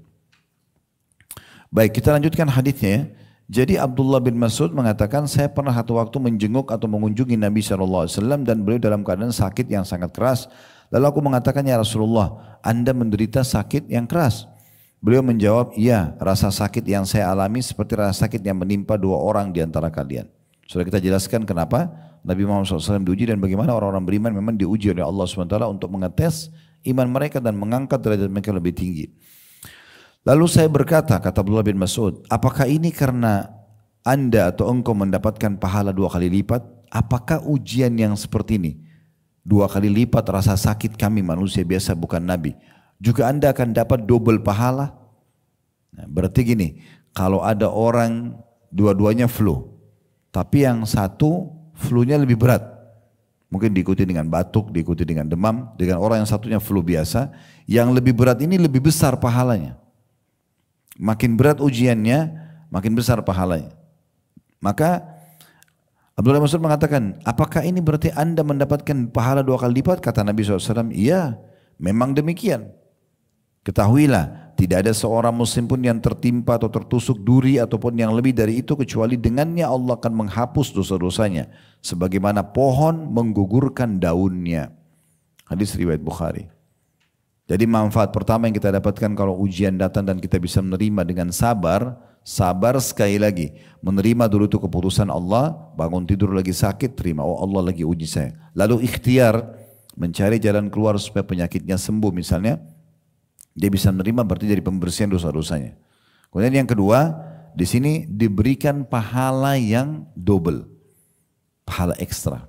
[SPEAKER 1] Baik, kita lanjutkan hadisnya ya. Jadi Abdullah bin Mas'ud mengatakan, saya pernah satu waktu menjenguk atau mengunjungi Nabi SAW dan beliau dalam keadaan sakit yang sangat keras. Lalu aku mengatakan, ya Rasulullah, Anda menderita sakit yang keras. Beliau menjawab, iya, rasa sakit yang saya alami seperti rasa sakit yang menimpa 2 orang di antara kalian. Sudah kita jelaskan kenapa Nabi Muhammad SAW diuji dan bagaimana orang-orang beriman memang diuji oleh Allah SWT untuk mengetes iman mereka dan mengangkat derajat mereka lebih tinggi. Lalu saya berkata, kata Abdullah bin Mas'ud, apakah ini karena Anda atau engkau mendapatkan pahala 2 kali lipat? Apakah ujian yang seperti ini 2 kali lipat rasa sakit kami manusia biasa bukan Nabi, juga Anda akan dapat double pahala? Nah, berarti gini, kalau ada orang dua-duanya flu, tapi yang satu flu-nya lebih berat, mungkin diikuti dengan batuk, diikuti dengan demam, dengan orang yang satunya flu biasa, yang lebih berat ini lebih besar pahalanya. Makin berat ujiannya, makin besar pahalanya. Maka Abdullah bin Mas'ud mengatakan, apakah ini berarti Anda mendapatkan pahala 2 kali lipat? Kata Nabi SAW, iya, memang demikian. Ketahuilah tidak ada seorang muslim pun yang tertimpa atau tertusuk duri ataupun yang lebih dari itu kecuali dengannya Allah akan menghapus dosa-dosanya. Sebagaimana pohon menggugurkan daunnya. Hadis riwayat Bukhari. Jadi manfaat pertama yang kita dapatkan kalau ujian datang dan kita bisa menerima dengan sabar. Sabar sekali lagi. Menerima dulu itu keputusan Allah. Bangun tidur lagi sakit, terima. Oh Allah lagi uji saya. Lalu ikhtiar mencari jalan keluar supaya penyakitnya sembuh misalnya. Dia bisa menerima berarti dari pembersihan dosa-dosanya. Kemudian yang kedua, di sini diberikan pahala yang double. Pahala ekstra.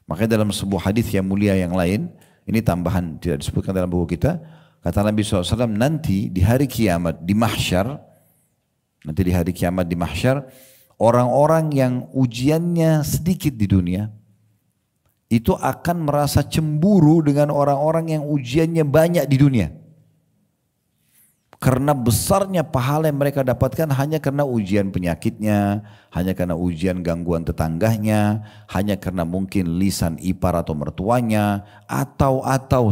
[SPEAKER 1] Makanya dalam sebuah hadis yang mulia yang lain, ini tambahan tidak disebutkan dalam buku kita. Kata Nabi SAW, nanti di hari kiamat, di mahsyar, orang-orang yang ujiannya sedikit di dunia, itu akan merasa cemburu dengan orang-orang yang ujiannya banyak di dunia. Karena besarnya pahala yang mereka dapatkan hanya karena ujian penyakitnya, hanya karena ujian gangguan tetangganya, hanya karena mungkin lisan ipar atau mertuanya, atau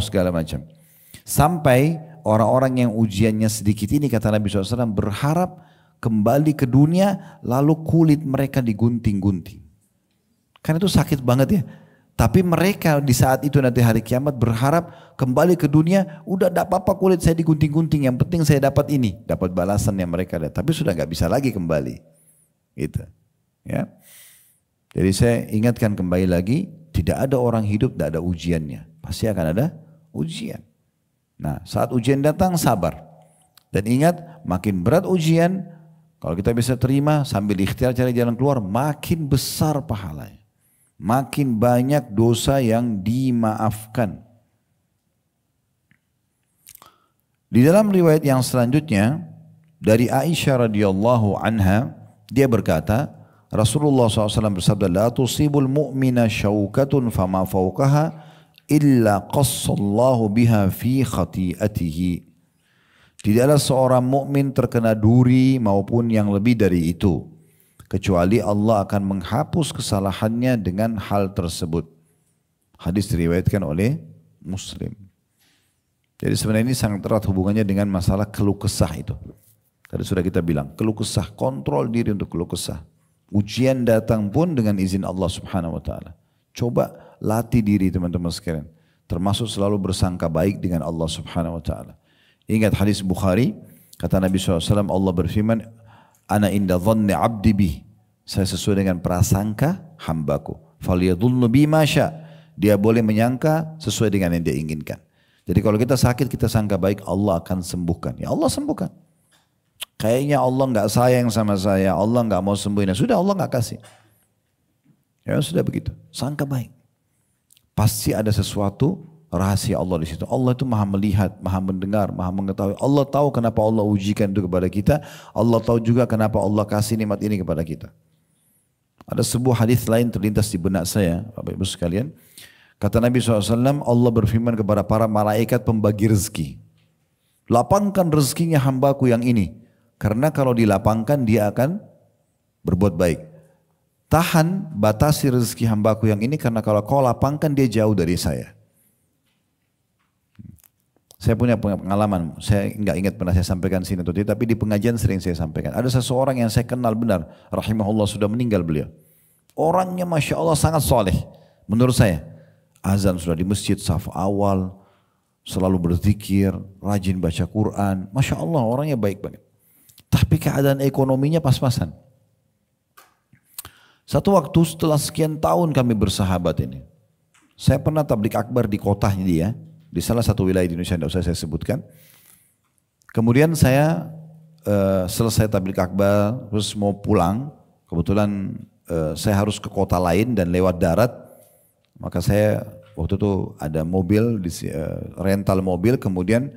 [SPEAKER 1] segala macam. Sampai orang-orang yang ujiannya sedikit ini, kata Nabi SAW, berharap kembali ke dunia lalu kulit mereka digunting-gunting. Kan itu sakit banget ya. Tapi mereka di saat itu nanti hari kiamat berharap kembali ke dunia, udah tidak apa-apa kulit saya digunting-gunting, yang penting saya dapat ini, dapat balasan yang mereka ada. Tapi sudah nggak bisa lagi kembali, gitu. Ya. Jadi saya ingatkan kembali lagi, tidak ada orang hidup tidak ada ujiannya, pasti akan ada ujian. Nah, saat ujian datang sabar dan ingat, makin berat ujian, kalau kita bisa terima sambil ikhtiar cari jalan keluar, makin besar pahalanya. Makin banyak dosa yang dimaafkan. Di dalam riwayat yang selanjutnya dari Aisyah radhiyallahu anha, dia berkata, Rasulullah SAW bersabda, "La tusibul mu'mina syaukatun fama fawqaha illa qassallahu biha fi khati'atihi." Tidaklah seorang mukmin terkena duri maupun yang lebih dari itu, kecuali Allah akan menghapus kesalahannya dengan hal tersebut. Hadis diriwayatkan oleh Muslim. Jadi sebenarnya ini sangat erat hubungannya dengan masalah keluh kesah itu. Tadi sudah kita bilang, keluh kesah, kontrol diri untuk keluh kesah. Ujian datang pun dengan izin Allah Subhanahu wa taala. Coba latih diri teman-teman sekalian, termasuk selalu bersangka baik dengan Allah Subhanahu wa taala. Ingat hadis Bukhari, kata Nabi SAW, Allah berfirman, "Ana inda dhanni abdi bi." Saya sesuai dengan prasangka hambaku. Faliyadhunnu bi ma sya. Dia boleh menyangka sesuai dengan yang dia inginkan. Jadi kalau kita sakit, kita sangka baik, Allah akan sembuhkan. Ya Allah sembuhkan. Kayaknya Allah nggak sayang sama saya, Allah nggak mau sembuhin. Sudah Allah nggak kasih. Ya sudah begitu. Sangka baik. Pasti ada sesuatu rahasia Allah di situ. Allah itu maha melihat, maha mendengar, maha mengetahui. Allah tahu kenapa Allah ujikan itu kepada kita. Allah tahu juga kenapa Allah kasih nikmat ini kepada kita. Ada sebuah hadis lain terlintas di benak saya, Bapak Ibu sekalian. Kata Nabi SAW, Allah berfirman kepada para malaikat pembagi rezeki. Lapangkan rezekinya hambaku yang ini. Karena kalau dilapangkan dia akan berbuat baik. Tahan, batasi rezeki hambaku yang ini karena kalau kau lapangkan dia jauh dari saya. Saya punya pengalaman, saya nggak ingat pernah saya sampaikan sini atau tidak, tapi di pengajian sering saya sampaikan. Ada seseorang yang saya kenal benar, rahimahullah, sudah meninggal beliau. Orangnya Masya Allah sangat soleh, menurut saya. Azan sudah di masjid, saf awal, selalu berzikir, rajin baca Quran. Masya Allah orangnya baik banget. Tapi keadaan ekonominya pas-pasan. Satu waktu setelah sekian tahun kami bersahabat ini, saya pernah tablik akbar di kotanya dia, di salah satu wilayah di Indonesia, tidak usah saya sebutkan. Kemudian saya selesai tablik akbar, terus mau pulang. Kebetulan saya harus ke kota lain dan lewat darat. Maka saya waktu itu ada mobil, rental mobil, kemudian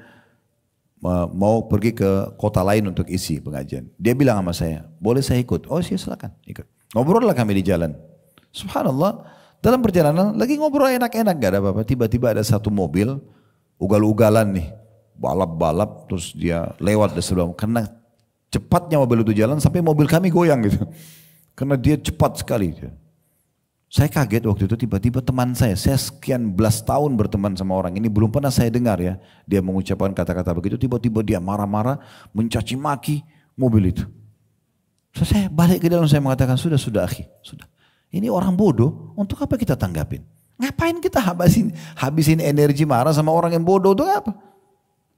[SPEAKER 1] mau pergi ke kota lain untuk isi pengajian. Dia bilang sama saya, boleh saya ikut? Oh sih silakan ikut. Ngobrol lah kami di jalan. Subhanallah. Dalam perjalanan lagi ngobrol enak-enak, gak ada apa-apa. Tiba-tiba ada satu mobil, ugal-ugalan nih, balap-balap, terus dia lewat di sebelah. Karena cepatnya mobil itu jalan sampai mobil kami goyang gitu. Karena dia cepat sekali. Saya kaget waktu itu tiba-tiba teman saya sekian belas tahun berteman sama orang ini belum pernah saya dengar ya. Dia mengucapkan kata-kata begitu, tiba-tiba dia marah-marah, mencaci maki mobil itu. So, saya balik ke dalam, saya mengatakan sudah akhi, sudah. Ini orang bodoh, untuk apa kita tanggapin? Ngapain kita habisin energi marah sama orang yang bodoh itu apa?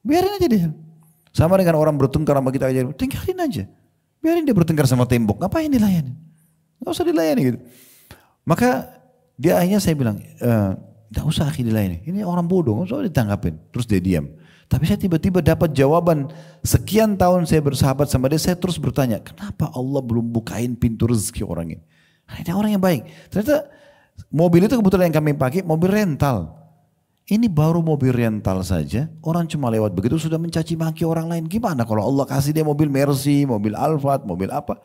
[SPEAKER 1] Biarin aja dia. Sama dengan orang bertengkar sama kita aja, tinggalin aja. Biarin dia bertengkar sama tembok, ngapain dilayani? Gak usah dilayani gitu. Maka dia akhirnya saya bilang, gak usah akhi dilayani. Ini orang bodoh, gak usah ditanggapin. Terus dia diam. Tapi saya tiba-tiba dapat jawaban, sekian tahun saya bersahabat sama dia, saya terus bertanya, kenapa Allah belum bukain pintu rezeki orang ini? Ini orang yang baik. Ternyata mobil itu kebetulan yang kami pakai, mobil rental. Ini baru mobil rental saja, orang cuma lewat begitu sudah mencaci maki orang lain. Gimana kalau Allah kasih dia mobil Mercy, mobil Alphard, mobil apa?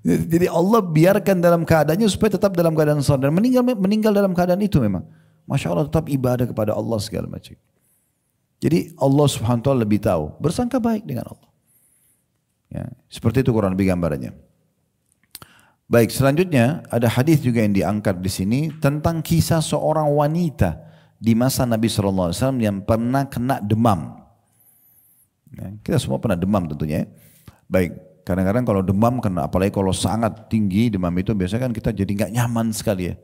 [SPEAKER 1] Jadi Allah biarkan dalam keadaannya supaya tetap dalam keadaan salat dan meninggal dalam keadaan itu memang. Masya Allah tetap ibadah kepada Allah segala macam. Jadi Allah Subhanahu wa taala lebih tahu, bersangka baik dengan Allah. Ya, seperti itu kurang lebih gambarannya. Baik, selanjutnya ada hadis juga yang diangkat di sini tentang kisah seorang wanita di masa Nabi SAW yang pernah kena demam. Ya, kita semua pernah demam tentunya. Ya. Baik, kadang-kadang kalau demam kena, apalagi kalau sangat tinggi demam itu biasanya kan kita jadi nggak nyaman sekali ya.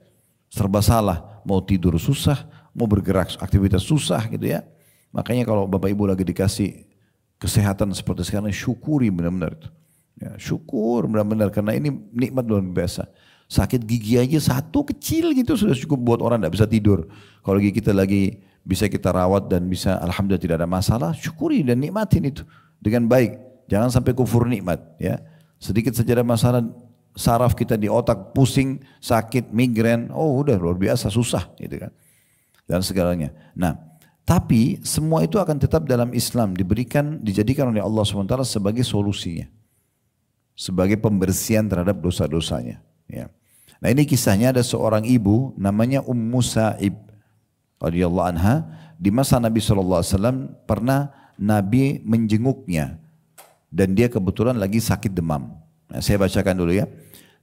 [SPEAKER 1] Serba salah, mau tidur susah, mau bergerak aktivitas susah gitu ya. Makanya kalau Bapak Ibu lagi dikasih kesehatan seperti sekarang, syukuri benar-benar itu. Ya, syukur benar-benar karena ini nikmat luar biasa. Sakit gigi aja satu kecil gitu sudah cukup buat orang tidak bisa tidur. Kalau gigi kita lagi bisa kita rawat dan bisa alhamdulillah tidak ada masalah, syukuri dan nikmatin itu dengan baik. Jangan sampai kufur nikmat ya. Sedikit saja ada masalah saraf kita di otak pusing, sakit, migrain, oh udah luar biasa susah gitu kan. Dan segalanya. Nah, tapi semua itu akan tetap dalam Islam dijadikan oleh Allah SWT sebagai solusinya. Sebagai pembersihan terhadap dosa-dosanya. Ya. Nah ini kisahnya ada seorang ibu namanya Ummu Sa'ib radhiyallahu anha di masa Nabi SAW pernah Nabi menjenguknya dan dia kebetulan lagi sakit demam. Nah, saya bacakan dulu ya.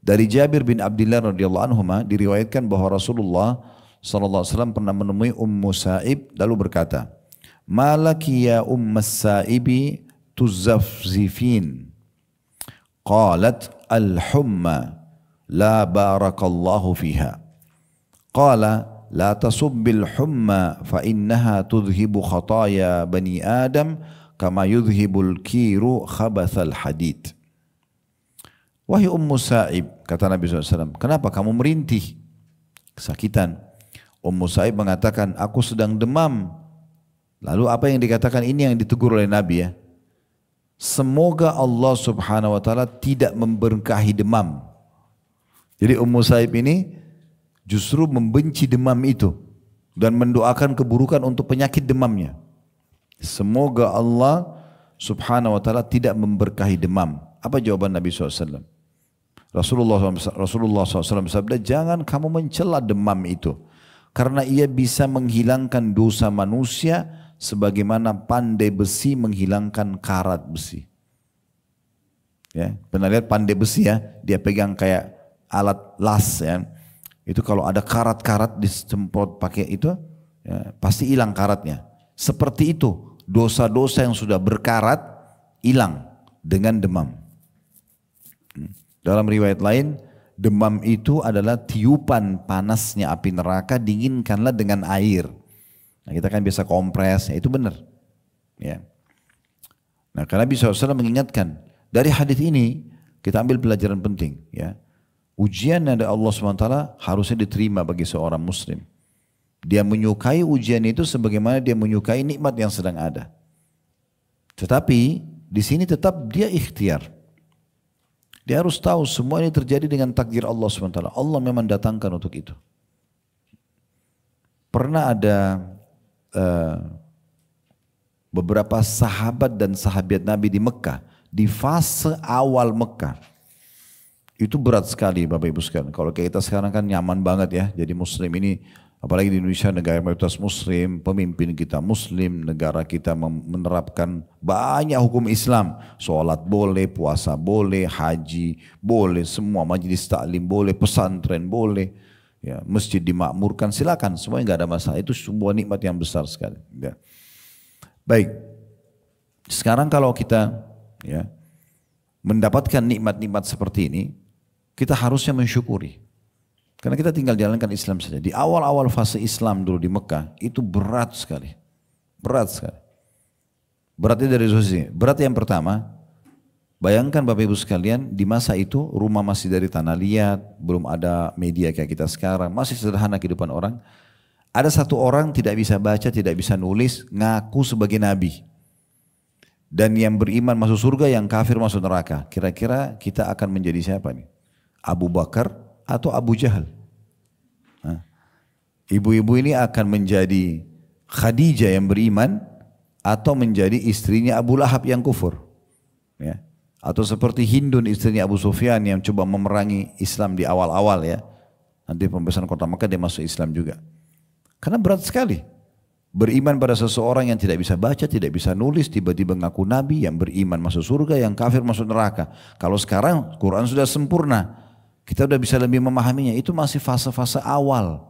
[SPEAKER 1] Dari Jabir bin Abdullah radhiyallahu anhu diriwayatkan bahwa Rasulullah SAW pernah menemui Ummu Sa'ib lalu berkata, "Malaki ya Ummas Sa'ibi tuzafzifin?" Qalat al-humma la barakallahu fiha. Qala la tasubbil humma fa innaha tudhibu khataya bani Adam kama yudhibul kiru khabathal hadid. Wahai Ummu Sa'ib, kata Nabi SAW, kenapa kamu merintih? Kesakitan. Ummu Sa'ib mengatakan, aku sedang demam. Lalu apa yang dikatakan ini yang ditegur oleh Nabi ya. Semoga Allah Subhanahu wa taala tidak memberkahi demam. Jadi Ummu Sa'ib ini justru membenci demam itu dan mendoakan keburukan untuk penyakit demamnya. Semoga Allah Subhanahu wa taala tidak memberkahi demam. Apa jawaban Nabi SAW? Rasulullah SAW bersabda, jangan kamu mencela demam itu karena ia bisa menghilangkan dosa manusia sebagaimana pandai besi menghilangkan karat besi. Ya, pernah lihat pandai besi ya, dia pegang kayak alat las ya. Itu kalau ada karat-karat disemprot pakai itu, ya, pasti hilang karatnya. Seperti itu, dosa-dosa yang sudah berkarat hilang dengan demam. Dalam riwayat lain, demam itu adalah tiupan panasnya api neraka, dinginkanlah dengan air. Nah, kita kan biasa kompres, ya itu benar. Ya. Nah, karena Nabi SAW mengingatkan, dari hadis ini kita ambil pelajaran penting. Ya. Ujian dari Allah SWT harusnya diterima bagi seorang muslim. Dia menyukai ujian itu sebagaimana dia menyukai nikmat yang sedang ada. Tetapi di sini tetap dia ikhtiar. Dia harus tahu semua ini terjadi dengan takdir Allah SWT. Allah memang datangkan untuk itu. Pernah ada beberapa sahabat dan sahabat Nabi di Mekah, di fase awal Mekah. Itu berat sekali Bapak Ibu sekalian. Kalau kita sekarang kan nyaman banget ya, jadi muslim ini, apalagi di Indonesia negara mayoritas muslim, pemimpin kita muslim, negara kita menerapkan banyak hukum Islam. Sholat boleh, puasa boleh, haji boleh, semua majelis taklim boleh, pesantren boleh. ya, masjid dimakmurkan, silakan, semuanya nggak ada masalah. Itu sebuah nikmat yang besar sekali. Ya. Baik, sekarang kalau kita ya mendapatkan nikmat-nikmat seperti ini, kita harusnya mensyukuri. Karena kita tinggal jalankan Islam saja. Di awal-awal fase Islam dulu di Mekah itu berat sekali, berat sekali. Beratnya dari sisi, berat yang pertama. Bayangkan Bapak Ibu sekalian, di masa itu rumah masih dari tanah liat, belum ada media kayak kita sekarang, masih sederhana kehidupan orang. Ada satu orang tidak bisa baca, tidak bisa nulis, ngaku sebagai nabi. Dan yang beriman masuk surga, yang kafir masuk neraka. Kira-kira kita akan menjadi siapa nih? Abu Bakar atau Abu Jahal? Ibu-ibu ini akan menjadi Khadijah yang beriman atau menjadi istrinya Abu Lahab yang kufur. Ya. Atau seperti Hindun istrinya Abu Sufyan yang coba memerangi Islam di awal-awal ya. Nanti pembebasan kota Mekah dia masuk Islam juga. Karena berat sekali. Beriman pada seseorang yang tidak bisa baca, tidak bisa nulis, tiba-tiba ngaku nabi, yang beriman masuk surga, yang kafir masuk neraka. Kalau sekarang Quran sudah sempurna. Kita sudah bisa lebih memahaminya. Itu masih fase-fase awal.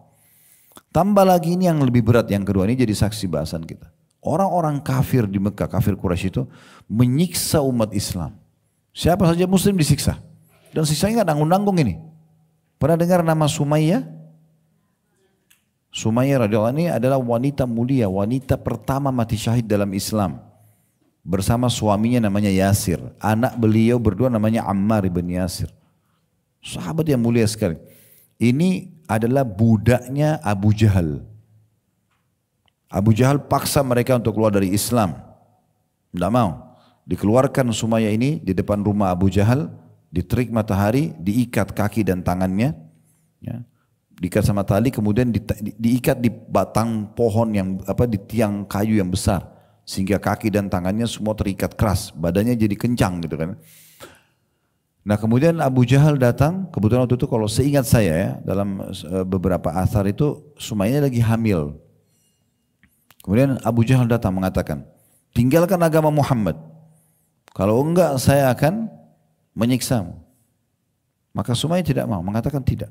[SPEAKER 1] Tambah lagi ini yang lebih berat, yang kedua ini jadi saksi bahasan kita. Orang-orang kafir di Mekah, kafir Quraisy itu menyiksa umat Islam. Siapa saja muslim disiksa. Dan siksanya nggak nanggung-nanggung ini. Pernah dengar nama Sumayyah? Sumayyah radhiyallahu anha ini adalah wanita mulia, wanita pertama mati syahid dalam Islam. Bersama suaminya namanya Yasir. Anak beliau berdua namanya Ammar ibn Yasir. Sahabat yang mulia sekali. Ini adalah budaknya Abu Jahal. Abu Jahal paksa mereka untuk keluar dari Islam. Tidak mau. Dikeluarkan Sumayyah ini di depan rumah Abu Jahal, diterik matahari, diikat kaki dan tangannya, ya, diikat sama tali, kemudian diikat di batang pohon yang di tiang kayu yang besar, sehingga kaki dan tangannya semua terikat keras, badannya jadi kencang gitu kan. Nah kemudian Abu Jahal datang, kebetulan waktu itu kalau seingat saya ya, dalam beberapa athar itu Sumayyah lagi hamil. Kemudian Abu Jahal datang mengatakan, tinggalkan agama Muhammad. Kalau enggak saya akan menyiksamu. Maka Sumayyah tidak mau, mengatakan tidak.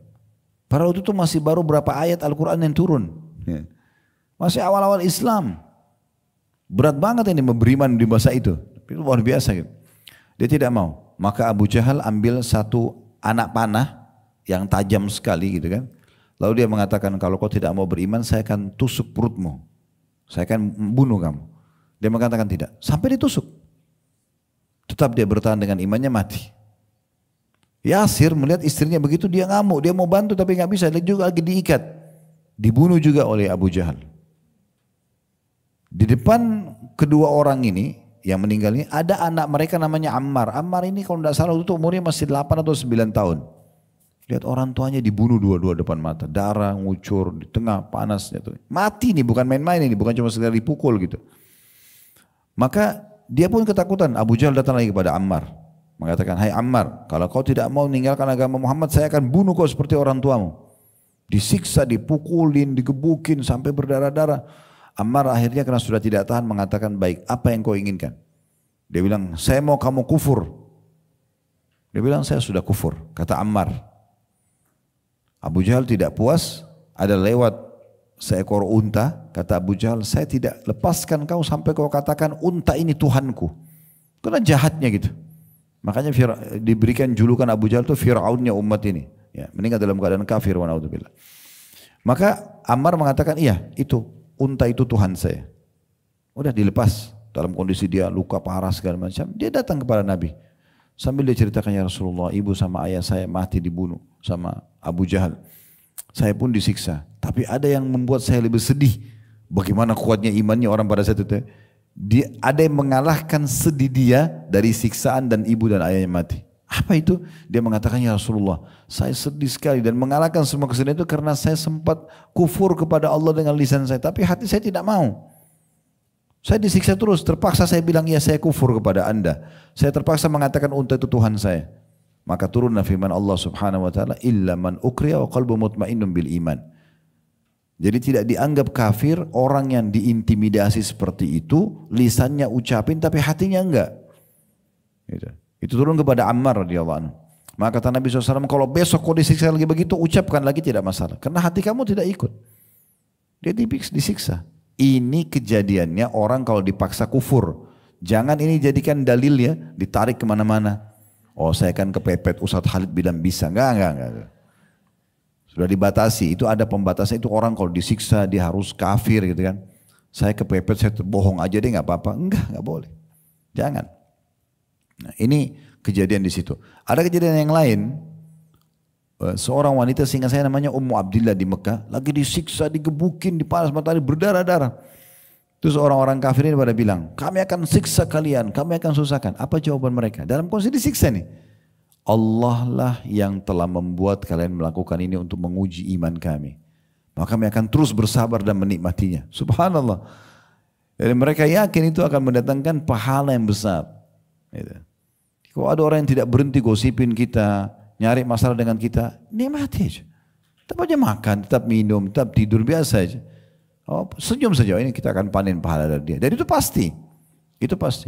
[SPEAKER 1] Padahal waktu itu masih baru berapa ayat Al-Quran yang turun. Masih awal-awal Islam. Berat banget ini beriman di masa itu. Itu luar biasa gitu. Dia tidak mau. Maka Abu Jahal ambil satu anak panah yang tajam sekali gitu kan. Lalu dia mengatakan kalau kau tidak mau beriman saya akan tusuk perutmu. Saya akan bunuh kamu. Dia mengatakan tidak. Sampai ditusuk. Tetap dia bertahan dengan imannya, mati. Yasir melihat istrinya begitu, dia ngamuk, dia mau bantu tapi nggak bisa, dia juga lagi diikat. Dibunuh juga oleh Abu Jahal. Di depan kedua orang ini yang meninggal ini ada anak mereka namanya Ammar. Ammar ini kalau tidak salah itu umurnya masih 8 atau 9 tahun. Lihat orang tuanya dibunuh dua-dua depan mata, darah ngucur di tengah panasnya tuh. Mati nih, bukan main-main ini, bukan cuma sekedar dipukul gitu. Maka dia pun ketakutan. Abu Jahal datang lagi kepada Ammar. Mengatakan, hai Ammar, kalau kau tidak mau meninggalkan agama Muhammad, saya akan bunuh kau seperti orang tuamu. Disiksa, dipukulin, digebukin sampai berdarah-darah. Ammar akhirnya karena sudah tidak tahan mengatakan, baik, apa yang kau inginkan? Dia bilang, saya mau kamu kufur. Dia bilang, saya sudah kufur. Kata Ammar. Abu Jahal tidak puas, ada lewat seekor unta, kata Abu Jahal, saya tidak lepaskan kau sampai kau katakan unta ini Tuhanku. Karena jahatnya gitu. Makanya diberikan julukan Abu Jahal itu Fir'aunnya umat ini. Ya, meninggal dalam keadaan kafir. Maka Ammar mengatakan, iya itu, unta itu Tuhan saya. Udah dilepas. Dalam kondisi dia luka parah segala macam. Dia datang kepada Nabi. Sambil dia ceritakan, ya Rasulullah, ibu sama ayah saya mati dibunuh sama Abu Jahal. Saya pun disiksa. Tapi ada yang membuat saya lebih sedih. Bagaimana kuatnya imannya orang pada saat itu. Ada yang mengalahkan sedih dia dari siksaan dan ibu dan ayahnya mati. Apa itu? Dia mengatakan, ya Rasulullah, saya sedih sekali dan mengalahkan semua kesedihan itu karena saya sempat kufur kepada Allah dengan lisan saya. Tapi hati saya tidak mau. Saya disiksa terus, terpaksa saya bilang, ya saya kufur kepada anda. Saya terpaksa mengatakan unta itu Tuhan saya. Maka turunlah firman Allah subhanahu wa ta'ala, illa man ukriya wa qalbu mutmainnun bil iman. Jadi tidak dianggap kafir orang yang diintimidasi seperti itu, lisannya ucapin tapi hatinya enggak. Gitu. Itu turun kepada Ammar radhiyallahu anhu. Maka kata Nabi SAW, kalau besok kau disiksa lagi begitu, ucapkan lagi tidak masalah. Karena hati kamu tidak ikut. Dia disiksa. Ini kejadiannya orang kalau dipaksa kufur. Jangan ini jadikan dalil ya, ditarik kemana-mana. Oh saya kan kepepet, Ustadz Khalid bilang bisa. Enggak. Sudah dibatasi, itu ada pembatasan. Itu orang kalau disiksa dia harus kafir gitu kan. Saya kepepet, saya bohong aja deh nggak apa-apa. Enggak boleh. Jangan. Nah, ini kejadian di situ. Ada kejadian yang lain. Seorang wanita seingat saya namanya Ummu Abdillah di Mekah. Lagi disiksa, digebukin, dipanas matahari, berdarah-darah. Terus orang-orang kafir ini pada bilang, kami akan siksa kalian, kami akan susahkan. Apa jawaban mereka? Dalam kondisi disiksa nih. Allah lah yang telah membuat kalian melakukan ini untuk menguji iman kami. Maka kami akan terus bersabar dan menikmatinya. Subhanallah. Jadi mereka yakin itu akan mendatangkan pahala yang besar. Gitu. Kalau ada orang yang tidak berhenti gosipin kita, nyari masalah dengan kita, nikmati aja. Tetap aja makan, tetap minum, tetap tidur, biasa aja. Oh, senyum saja, ini kita akan panen pahala dari dia. Dan itu pasti. Itu pasti.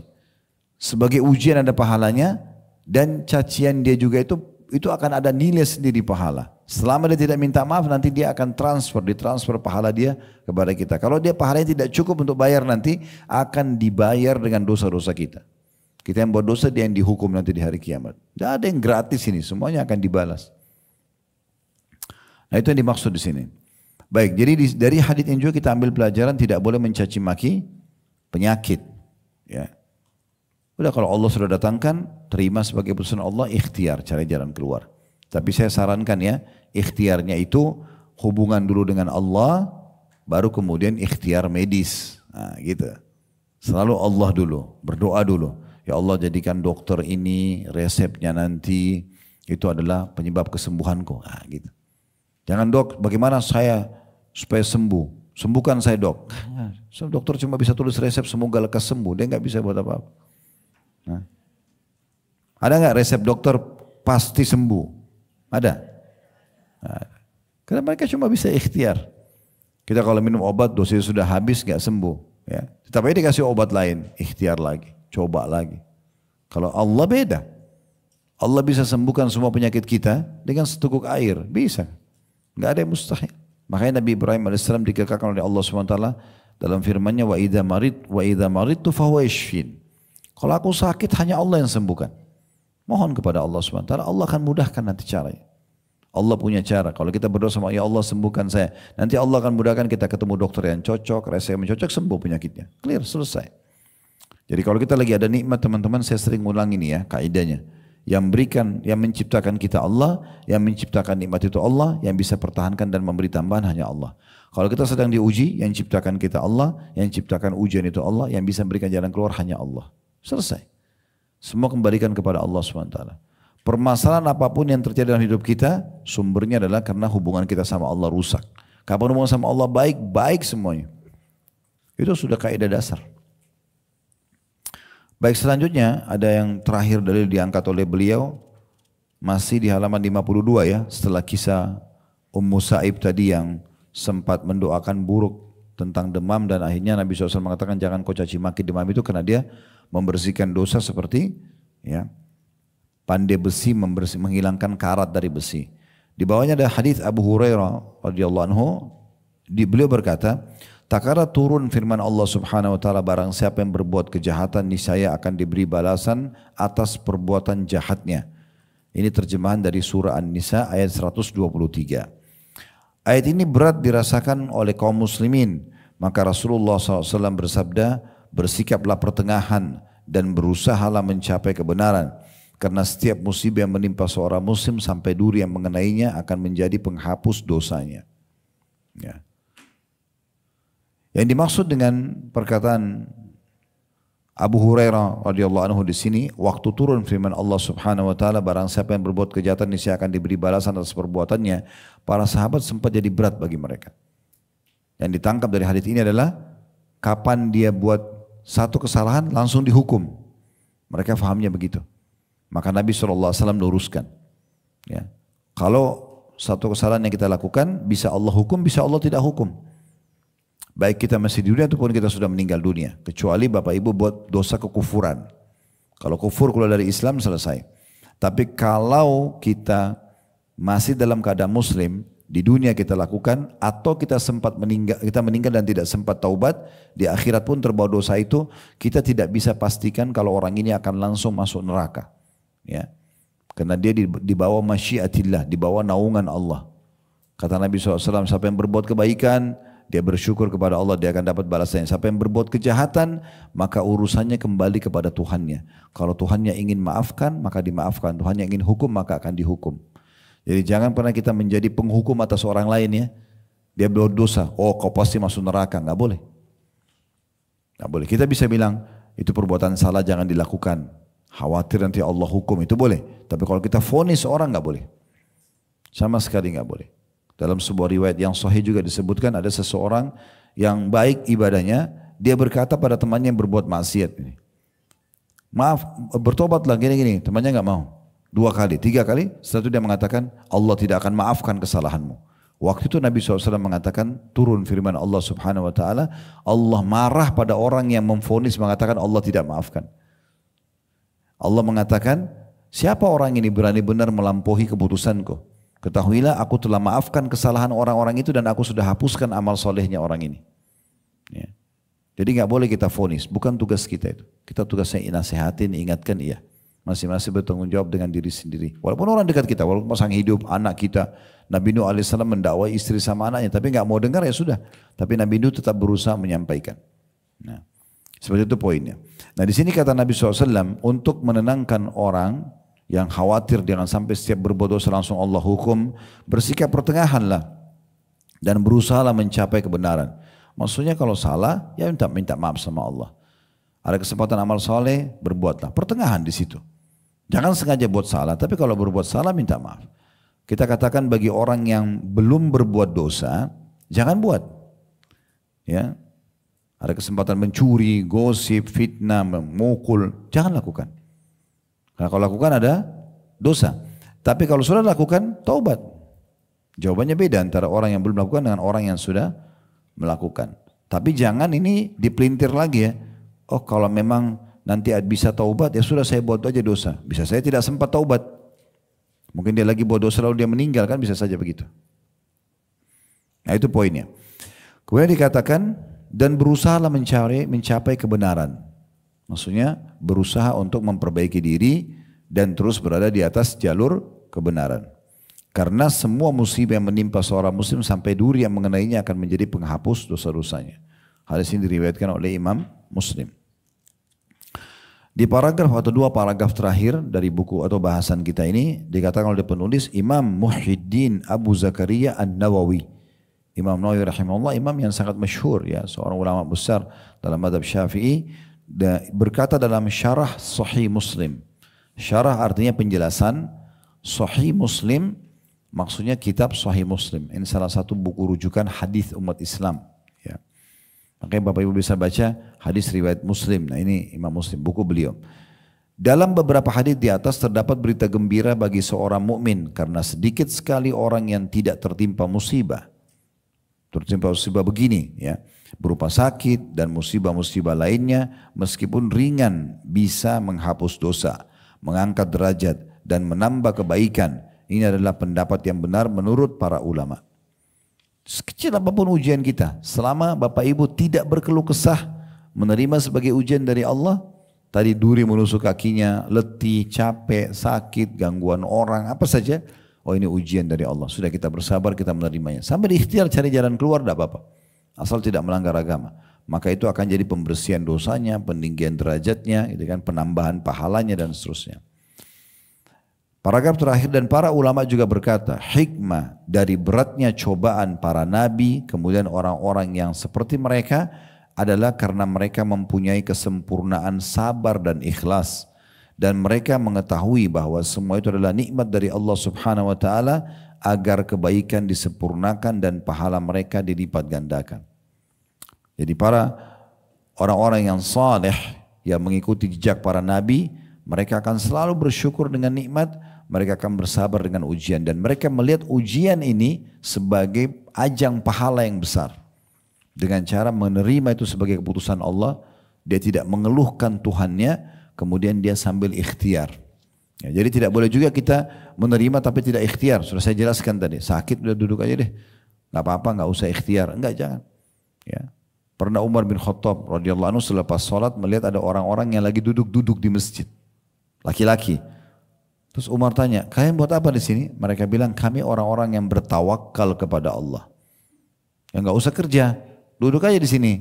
[SPEAKER 1] Sebagai ujian ada pahalanya, dan cacian dia juga itu akan ada nilai sendiri pahala. Selama dia tidak minta maaf, nanti dia akan ditransfer pahala dia kepada kita. Kalau dia pahalanya tidak cukup untuk bayar nanti, akan dibayar dengan dosa-dosa kita. Kita yang buat dosa, dia yang dihukum nanti di hari kiamat. Tidak ada yang gratis ini, semuanya akan dibalas. Nah itu yang dimaksud di sini. Baik, jadi dari hadits ini juga kita ambil pelajaran tidak boleh mencaci maki penyakit. Ya. Udah kalau Allah sudah datangkan, terima sebagai putusan Allah, ikhtiar, cari jalan keluar. Tapi saya sarankan ya, ikhtiarnya itu hubungan dulu dengan Allah, baru kemudian ikhtiar medis. Nah gitu. Selalu Allah dulu, berdoa dulu. Ya Allah jadikan dokter ini, resepnya nanti, itu adalah penyebab kesembuhanku. Nah gitu. Jangan dok, bagaimana saya supaya sembuh? Sembuhkan saya dok. Dokter cuma bisa tulis resep semoga lekas sembuh, dia nggak bisa buat apa-apa. Nah. Ada nggak resep dokter pasti sembuh? Ada? Nah. Karena mereka cuma bisa ikhtiar. Kita kalau minum obat dosisnya sudah habis nggak sembuh, ya. Tapi dikasih obat lain, ikhtiar lagi, coba lagi. Kalau Allah beda. Allah bisa sembuhkan semua penyakit kita dengan seteguk air, bisa. Nggak ada yang mustahil. Makanya Nabi Ibrahim AS dikekalkan oleh Allah SWT dalam firman-Nya wa idza maridtu fahuwa yashfin. Kalau aku sakit hanya Allah yang sembuhkan. Mohon kepada Allah SWT, Allah akan mudahkan nanti caranya. Allah punya cara. Kalau kita berdoa sama ya Allah sembuhkan saya, nanti Allah akan mudahkan kita ketemu dokter yang cocok, resep yang cocok, sembuh penyakitnya. Clear, selesai. Jadi kalau kita lagi ada nikmat teman-teman, saya sering ulang ini ya kaidahnya. Yang berikan, yang menciptakan kita Allah, yang menciptakan nikmat itu Allah, yang bisa pertahankan dan memberi tambahan hanya Allah. Kalau kita sedang diuji, yang ciptakan kita Allah, yang ciptakan ujian itu Allah, yang bisa memberikan jalan keluar hanya Allah. Selesai. Semua kembalikan kepada Allah SWT. Permasalahan apapun yang terjadi dalam hidup kita, sumbernya adalah karena hubungan kita sama Allah rusak. Kapan hubungan sama Allah baik, baik semuanya. Itu sudah kaidah dasar. Baik, selanjutnya ada yang terakhir dalil diangkat oleh beliau, masih di halaman 52 ya, setelah kisah Ummu Sa'ib tadi yang sempat mendoakan buruk tentang demam dan akhirnya Nabi SAW mengatakan jangan kau caci maki demam itu karena dia membersihkan dosa seperti ya pandai besi menghilangkan karat dari besi. Di bawahnya ada hadis Abu Hurairah radhiyallahu anhu, beliau berkata, tak kala turun firman Allah Subhanahu wa taala, barang siapa yang berbuat kejahatan niscaya akan diberi balasan atas perbuatan jahatnya. Ini terjemahan dari surah An-Nisa ayat 123. Ayat ini berat dirasakan oleh kaum muslimin, maka Rasulullah SAW bersabda, bersikaplah pertengahan dan berusahalah mencapai kebenaran. Karena setiap musibah yang menimpa seorang muslim sampai duri yang mengenainya akan menjadi penghapus dosanya. Ya. Yang dimaksud dengan perkataan Abu Hurairah radhiyallahu anhu di sini, waktu turun firman Allah Subhanahu wa taala, barang siapa yang berbuat kejahatan niscaya akan diberi balasan atas perbuatannya. Para sahabat sempat jadi berat bagi mereka. Yang ditangkap dari hadits ini adalah kapan dia buat satu kesalahan langsung dihukum. Mereka fahamnya begitu. Maka Nabi SAW luruskan. Ya. Kalau satu kesalahan yang kita lakukan bisa Allah hukum, bisa Allah tidak hukum. Baik kita masih di dunia ataupun kita sudah meninggal dunia. Kecuali bapak ibu buat dosa kekufuran. Kalau kufur keluar dari Islam selesai. Tapi kalau kita masih dalam keadaan muslim, di dunia kita lakukan, atau kita meninggal dan tidak sempat taubat, di akhirat pun terbawa dosa itu, kita tidak bisa pastikan kalau orang ini akan langsung masuk neraka. Ya. Karena dia di bawah masyiatillah, di bawah naungan Allah. Kata Nabi SAW, siapa yang berbuat kebaikan, dia bersyukur kepada Allah, dia akan dapat balasannya. Siapa yang berbuat kejahatan, maka urusannya kembali kepada Tuhannya. Kalau Tuhannya ingin maafkan, maka dimaafkan. Tuhannya ingin hukum, maka akan dihukum. Jadi jangan pernah kita menjadi penghukum atas orang lain ya. Dia berdosa, oh kau pasti masuk neraka. Nggak boleh. Nggak boleh. Kita bisa bilang, itu perbuatan salah jangan dilakukan. Khawatir nanti Allah hukum, itu boleh. Tapi kalau kita vonis orang nggak boleh. Sama sekali nggak boleh. Dalam sebuah riwayat yang sahih juga disebutkan ada seseorang yang baik ibadahnya, dia berkata pada temannya yang berbuat maksiat ini, maaf, bertobatlah gini-gini. Temannya nggak mau. 2 kali, 3 kali, setelah itu dia mengatakan Allah tidak akan maafkan kesalahanmu. Waktu itu Nabi SAW mengatakan, turun firman Allah Subhanahu Wa Taala, Allah marah pada orang yang memvonis mengatakan Allah tidak maafkan. Allah mengatakan, siapa orang ini berani benar melampaui keputusanku? Ketahuilah aku telah maafkan kesalahan orang-orang itu dan aku sudah hapuskan amal solehnya orang ini. Ya. Jadi nggak boleh kita vonis, bukan tugas kita itu. Kita tugasnya nasihatin, ingatkan iya. Masing-masing bertanggung jawab dengan diri sendiri. Walaupun orang dekat kita, walaupun pasangan hidup, anak kita. Nabi Nuh AS mendakwai istri sama anaknya, tapi nggak mau dengar ya sudah. Tapi Nabi Nuh tetap berusaha menyampaikan. Nah, seperti itu poinnya. Nah di sini kata Nabi SAW, untuk menenangkan orang yang khawatir jangan sampai setiap berbuat dosa langsung Allah hukum, bersikap pertengahanlah dan berusahalah mencapai kebenaran. Maksudnya kalau salah, ya minta maaf sama Allah. Ada kesempatan amal soleh, berbuatlah. Pertengahan di situ. Jangan sengaja buat salah, tapi kalau berbuat salah minta maaf. Kita katakan bagi orang yang belum berbuat dosa, jangan buat. Ya, ada kesempatan mencuri, gosip, fitnah, memukul, jangan lakukan. Karena kalau lakukan ada dosa. Tapi kalau sudah lakukan, taubat. Jawabannya beda antara orang yang belum melakukan dengan orang yang sudah melakukan. Tapi jangan ini dipelintir lagi ya. Oh kalau memang nanti bisa taubat, ya sudah saya buat aja dosa. Bisa saya tidak sempat taubat. Mungkin dia lagi buat dosa lalu dia meninggal, kan bisa saja begitu. Nah itu poinnya. Kemudian dikatakan, dan berusahalah mencapai kebenaran. Maksudnya berusaha untuk memperbaiki diri dan terus berada di atas jalur kebenaran. Karena semua musibah yang menimpa seorang muslim sampai duri yang mengenainya akan menjadi penghapus dosa-dosanya. Hadis ini diriwayatkan oleh Imam Muslim. Di paragraf atau 2 paragraf terakhir dari buku atau bahasan kita ini dikatakan oleh penulis Imam Muhyiddin Abu Zakaria An-Nawawi. Imam Nawawi rahimahullah, imam yang sangat masyhur ya, seorang ulama besar dalam mazhab Syafi'i, berkata dalam syarah Sahih Muslim. Syarah artinya penjelasan, Sahih Muslim maksudnya kitab Sahih Muslim. Ini salah satu buku rujukan hadis umat Islam. Ya. Makanya Bapak Ibu bisa baca hadis riwayat Muslim. Nah ini Imam Muslim, buku beliau. Dalam beberapa hadis di atas terdapat berita gembira bagi seorang mukmin karena sedikit sekali orang yang tidak tertimpa musibah. Tertimpa musibah begini ya, berupa sakit dan musibah-musibah lainnya meskipun ringan bisa menghapus dosa, mengangkat derajat dan menambah kebaikan. Ini adalah pendapat yang benar menurut para ulama. Sekecil apapun ujian kita, selama Bapak Ibu tidak berkeluh kesah, menerima sebagai ujian dari Allah, tadi duri menusuk kakinya, letih, capek, sakit, gangguan orang, apa saja, oh ini ujian dari Allah, sudah kita bersabar, kita menerimanya. Sampai di ikhtiar cari jalan keluar, tidak apa-apa. Asal tidak melanggar agama. Maka itu akan jadi pembersihan dosanya, peninggian derajatnya, gitu kan, penambahan pahalanya dan seterusnya. Paragraf terakhir, dan para ulama juga berkata, hikmah dari beratnya cobaan para nabi, kemudian orang-orang yang seperti mereka adalah karena mereka mempunyai kesempurnaan sabar dan ikhlas. Dan mereka mengetahui bahwa semua itu adalah nikmat dari Allah Subhanahu Wa Taala agar kebaikan disempurnakan dan pahala mereka dilipat gandakan. Jadi para orang-orang yang saleh yang mengikuti jejak para nabi, mereka akan selalu bersyukur dengan nikmat, mereka akan bersabar dengan ujian, dan mereka melihat ujian ini sebagai ajang pahala yang besar. Dengan cara menerima itu sebagai keputusan Allah, dia tidak mengeluhkan Tuhannya, kemudian dia sambil ikhtiar. Ya, jadi tidak boleh juga kita menerima tapi tidak ikhtiar. Sudah saya jelaskan tadi, sakit udah duduk aja deh, nggak apa-apa, nggak usah ikhtiar, enggak, jangan. Ya. Pernah Umar bin Khattab radhiyallahu anhu selepas sholat melihat ada orang-orang yang lagi duduk-duduk di masjid, laki-laki. Terus Umar tanya, kalian buat apa di sini? Mereka bilang, kami orang-orang yang bertawakal kepada Allah. Yang nggak usah kerja, duduk aja di sini.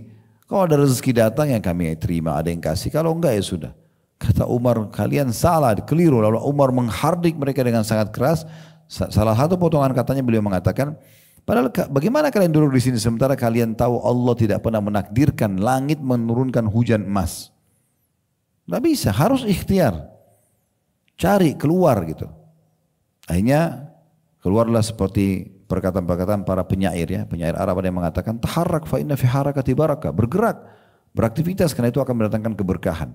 [SPEAKER 1] Kalau ada rezeki datang yang kami terima, ada yang kasih. Kalau enggak ya sudah. Kata Umar, kalian salah, keliru. Lalu Umar menghardik mereka dengan sangat keras. Salah satu potongan katanya beliau mengatakan, padahal bagaimana kalian duduk di sini sementara kalian tahu Allah tidak pernah menakdirkan langit menurunkan hujan emas. Nggak bisa, harus ikhtiar. Cari keluar gitu. Akhirnya keluarlah seperti perkataan-perkataan para penyair ya, penyair Arab ada yang mengatakan taharrak fa inna fi harakati barakah, bergerak, beraktivitas karena itu akan mendatangkan keberkahan.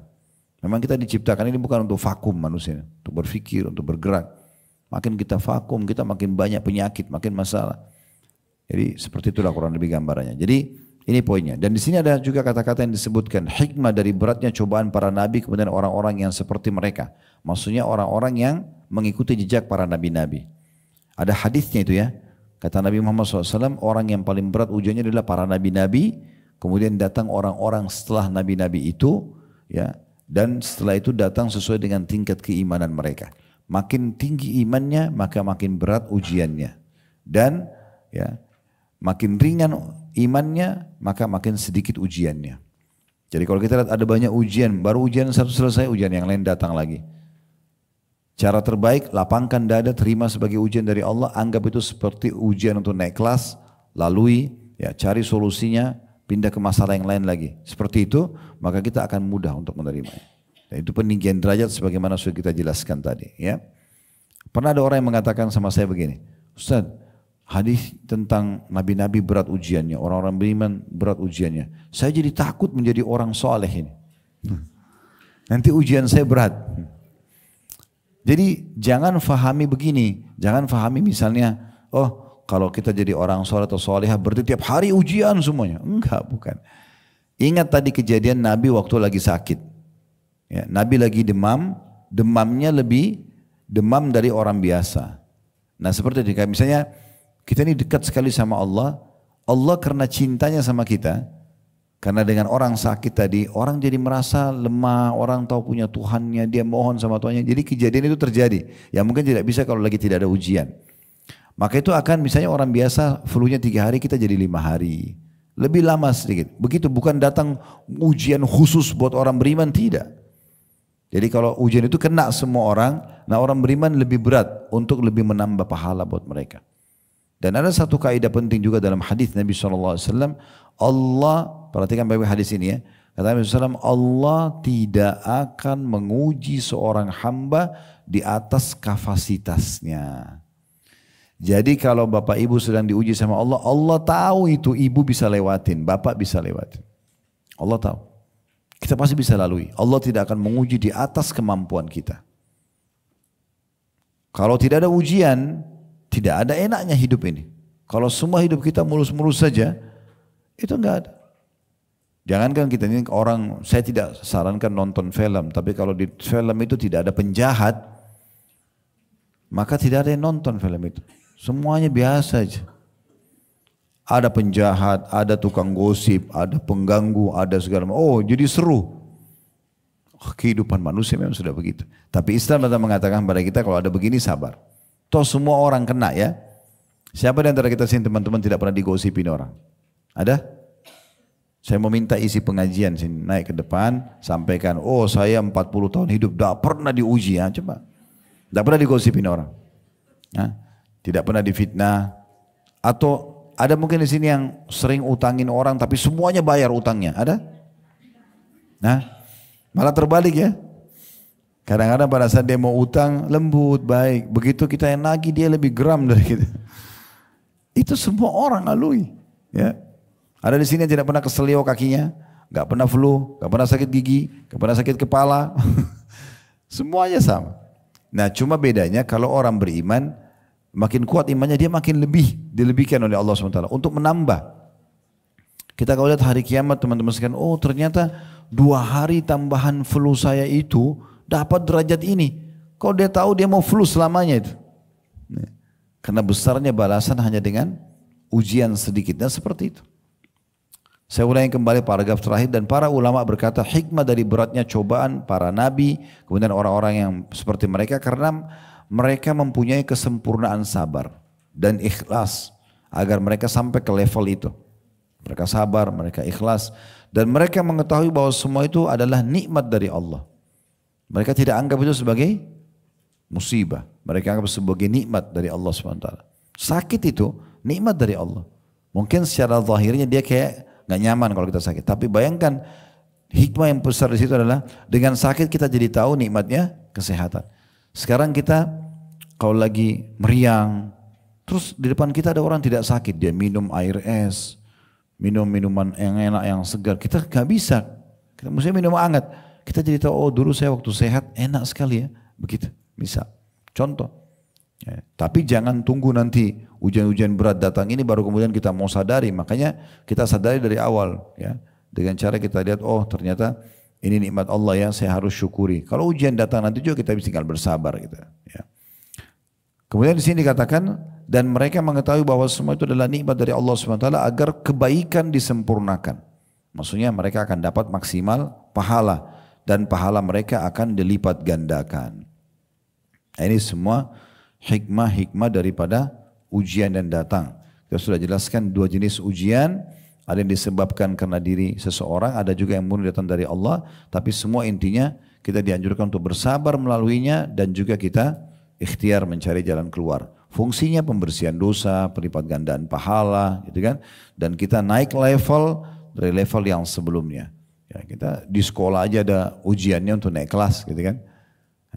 [SPEAKER 1] Memang kita diciptakan ini bukan untuk vakum manusia, untuk berpikir, untuk bergerak. Makin kita vakum, kita makin banyak penyakit, makin masalah. Jadi seperti itulah kurang lebih gambarannya. Jadi ini poinnya. Dan di sini ada juga kata-kata yang disebutkan hikmah dari beratnya cobaan para nabi kemudian orang-orang yang seperti mereka. Maksudnya orang-orang yang mengikuti jejak para nabi-nabi. Ada hadisnya itu ya. Kata Nabi Muhammad SAW, orang yang paling berat ujiannya adalah para nabi-nabi. Kemudian datang orang-orang setelah nabi-nabi itu, ya. Dan setelah itu datang sesuai dengan tingkat keimanan mereka. Makin tinggi imannya, maka makin berat ujiannya. Dan ya, makin ringan imannya, maka makin sedikit ujiannya. Jadi kalau kita lihat ada banyak ujian, baru ujian satu selesai, ujian yang lain datang lagi. Cara terbaik, lapangkan dada, terima sebagai ujian dari Allah, anggap itu seperti ujian untuk naik kelas, lalui, ya cari solusinya, pindah ke masalah yang lain lagi. Seperti itu, maka kita akan mudah untuk menerimanya. Dan itu peninggian derajat sebagaimana sudah kita jelaskan tadi. Ya. Pernah ada orang yang mengatakan sama saya begini, Ustaz, hadis tentang nabi-nabi berat ujiannya, orang-orang beriman berat ujiannya. Saya jadi takut menjadi orang soleh ini. Nanti ujian saya berat. Jadi jangan fahami begini, jangan fahami misalnya, oh kalau kita jadi orang soleh atau solehah berarti tiap hari ujian semuanya. Enggak, bukan. Ingat tadi kejadian Nabi waktu lagi sakit. Ya, Nabi lagi demam, demamnya lebih demam dari orang biasa. Nah seperti itu, misalnya kita ini dekat sekali sama Allah, Allah karena cintanya sama kita, karena dengan orang sakit tadi, orang jadi merasa lemah, orang tahu punya Tuhannya, dia mohon sama Tuhannya, jadi kejadian itu terjadi, yang mungkin tidak bisa kalau lagi tidak ada ujian. Maka itu akan misalnya orang biasa flu-nya 3 hari, kita jadi 5 hari, lebih lama sedikit. Begitu, bukan datang ujian khusus buat orang beriman, tidak. Jadi kalau ujian itu kena semua orang, nah orang beriman lebih berat untuk lebih menambah pahala buat mereka. Dan ada satu kaidah penting juga dalam hadis Nabi SAW, Allah, perhatikan baik-baik hadis ini ya, kata Nabi SAW, Allah tidak akan menguji seorang hamba di atas kapasitasnya. Jadi kalau bapak ibu sedang diuji sama Allah, Allah tahu itu ibu bisa lewatin, bapak bisa lewatin. Allah tahu. Kita pasti bisa lalui. Allah tidak akan menguji di atas kemampuan kita. Kalau tidak ada ujian, tidak ada enaknya hidup ini. Kalau semua hidup kita mulus-mulus saja, itu enggak ada. Jangankan kita ini orang, saya tidak sarankan nonton film, tapi kalau di film itu tidak ada penjahat, maka tidak ada yang nonton film itu. Semuanya biasa aja. Ada penjahat, ada tukang gosip, ada pengganggu, ada segala macam. Oh, jadi seru. Kehidupan manusia memang sudah begitu. Tapi Islam datang mengatakan pada kita kalau ada begini sabar. Toh semua orang kena ya. Siapa di antara kita sini teman-teman tidak pernah digosipin orang? Ada? Saya mau minta isi pengajian sini, naik ke depan, sampaikan, oh saya 40 tahun hidup, tidak pernah diuji ya, coba. Tidak pernah digosipin orang. Nah, tidak pernah difitnah. Atau ada mungkin di sini yang sering utangin orang tapi semuanya bayar utangnya, ada? Nah, malah terbalik ya. Kadang-kadang pada saat dia mau utang lembut, baik. Begitu kita yang nagih dia lebih geram dari kita. Itu semua orang lalui. Ya. Ada di sini yang tidak pernah keselio kakinya, nggak pernah flu, nggak pernah sakit gigi, nggak pernah sakit kepala. Semuanya sama. Nah cuma bedanya kalau orang beriman, makin kuat imannya dia makin lebih dilebihkan oleh Allah SWT untuk menambah. Kita kalau lihat hari kiamat teman-teman sekalian, oh ternyata 2 hari tambahan flu saya itu dapat derajat ini. Kalau dia tahu dia mau flu selamanya itu. Karena besarnya balasan hanya dengan ujian sedikitnya seperti itu. Saya ulangi kembali paragraf terakhir, dan para ulama berkata hikmah dari beratnya cobaan para nabi, kemudian orang-orang yang seperti mereka, karena mereka mempunyai kesempurnaan sabar dan ikhlas agar mereka sampai ke level itu. Mereka sabar, mereka ikhlas, dan mereka mengetahui bahwa semua itu adalah nikmat dari Allah. Mereka tidak anggap itu sebagai musibah, mereka anggap sebagai nikmat dari Allah SWT. Sakit itu nikmat dari Allah. Mungkin secara zahirnya dia kayak nggak nyaman kalau kita sakit, tapi bayangkan hikmah yang besar di situ adalah dengan sakit kita jadi tahu nikmatnya kesehatan. Sekarang kita kalau lagi meriang, terus di depan kita ada orang tidak sakit, dia minum air es, minum minuman yang enak, yang segar, kita nggak bisa, kita mesti minum hangat. Kita jadi tahu, oh dulu saya waktu sehat enak sekali ya, begitu. Bisa, contoh. Ya, tapi jangan tunggu nanti ujian-ujian berat datang ini baru kemudian kita mau sadari. Makanya kita sadari dari awal, ya, dengan cara kita lihat, oh ternyata ini nikmat Allah ya, saya harus syukuri. Kalau ujian datang nanti juga kita tinggal bersabar gitu. Ya. Kemudian di sini dikatakan, dan mereka mengetahui bahwa semua itu adalah nikmat dari Allah SWT agar kebaikan disempurnakan. Maksudnya mereka akan dapat maksimal pahala, dan pahala mereka akan dilipat gandakan. Nah, ini semua hikmah-hikmah daripada ujian yang datang. Kita sudah jelaskan dua jenis ujian, ada yang disebabkan karena diri seseorang, ada juga yang murni datang dari Allah, tapi semua intinya kita dianjurkan untuk bersabar melaluinya dan juga kita ikhtiar mencari jalan keluar. Fungsinya pembersihan dosa, pelipat gandaan pahala, gitu kan? Dan kita naik level dari level yang sebelumnya. Ya, kita di sekolah aja ada ujiannya untuk naik kelas, gitu kan?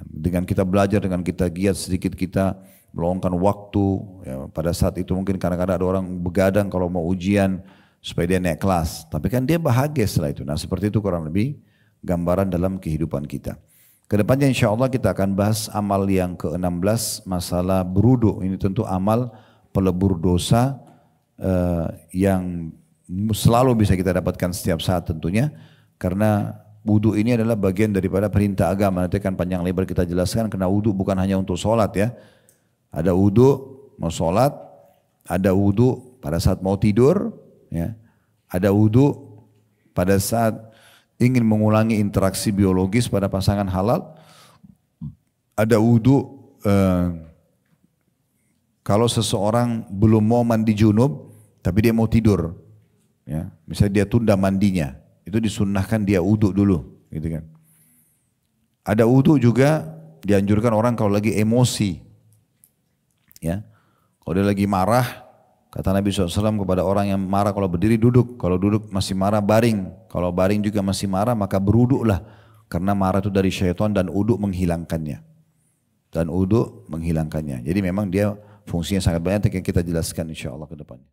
[SPEAKER 1] Dengan kita belajar, dengan kita giat sedikit, kita meluangkan waktu. Ya, pada saat itu mungkin kadang-kadang ada orang begadang kalau mau ujian supaya dia naik kelas. Tapi kan dia bahagia setelah itu. Nah seperti itu kurang lebih gambaran dalam kehidupan kita. Kedepannya insya Allah kita akan bahas amal yang ke-16, masalah berudu. Ini tentu amal pelebur dosa yang selalu bisa kita dapatkan setiap saat tentunya. Karena wudu ini adalah bagian daripada perintah agama. Nanti akan panjang lebar kita jelaskan, karena wudu bukan hanya untuk sholat ya. Ada wudu mau sholat, ada wudu pada saat mau tidur, ya. Ada wudu pada saat ingin mengulangi interaksi biologis pada pasangan halal. Ada wudu kalau seseorang belum mau mandi junub, tapi dia mau tidur, ya. Misalnya dia tunda mandinya, itu disunnahkan dia wudu dulu, gitu kan. Ada wudu juga dianjurkan orang kalau lagi emosi, ya. Kalau dia lagi marah, kata Nabi SAW kepada orang yang marah, kalau berdiri duduk, kalau duduk masih marah baring, kalau baring juga masih marah maka berwuduklah, karena marah itu dari syaitan dan wudu menghilangkannya. Dan wudu menghilangkannya. Jadi memang dia fungsinya sangat banyak yang kita jelaskan insya Allah ke depannya.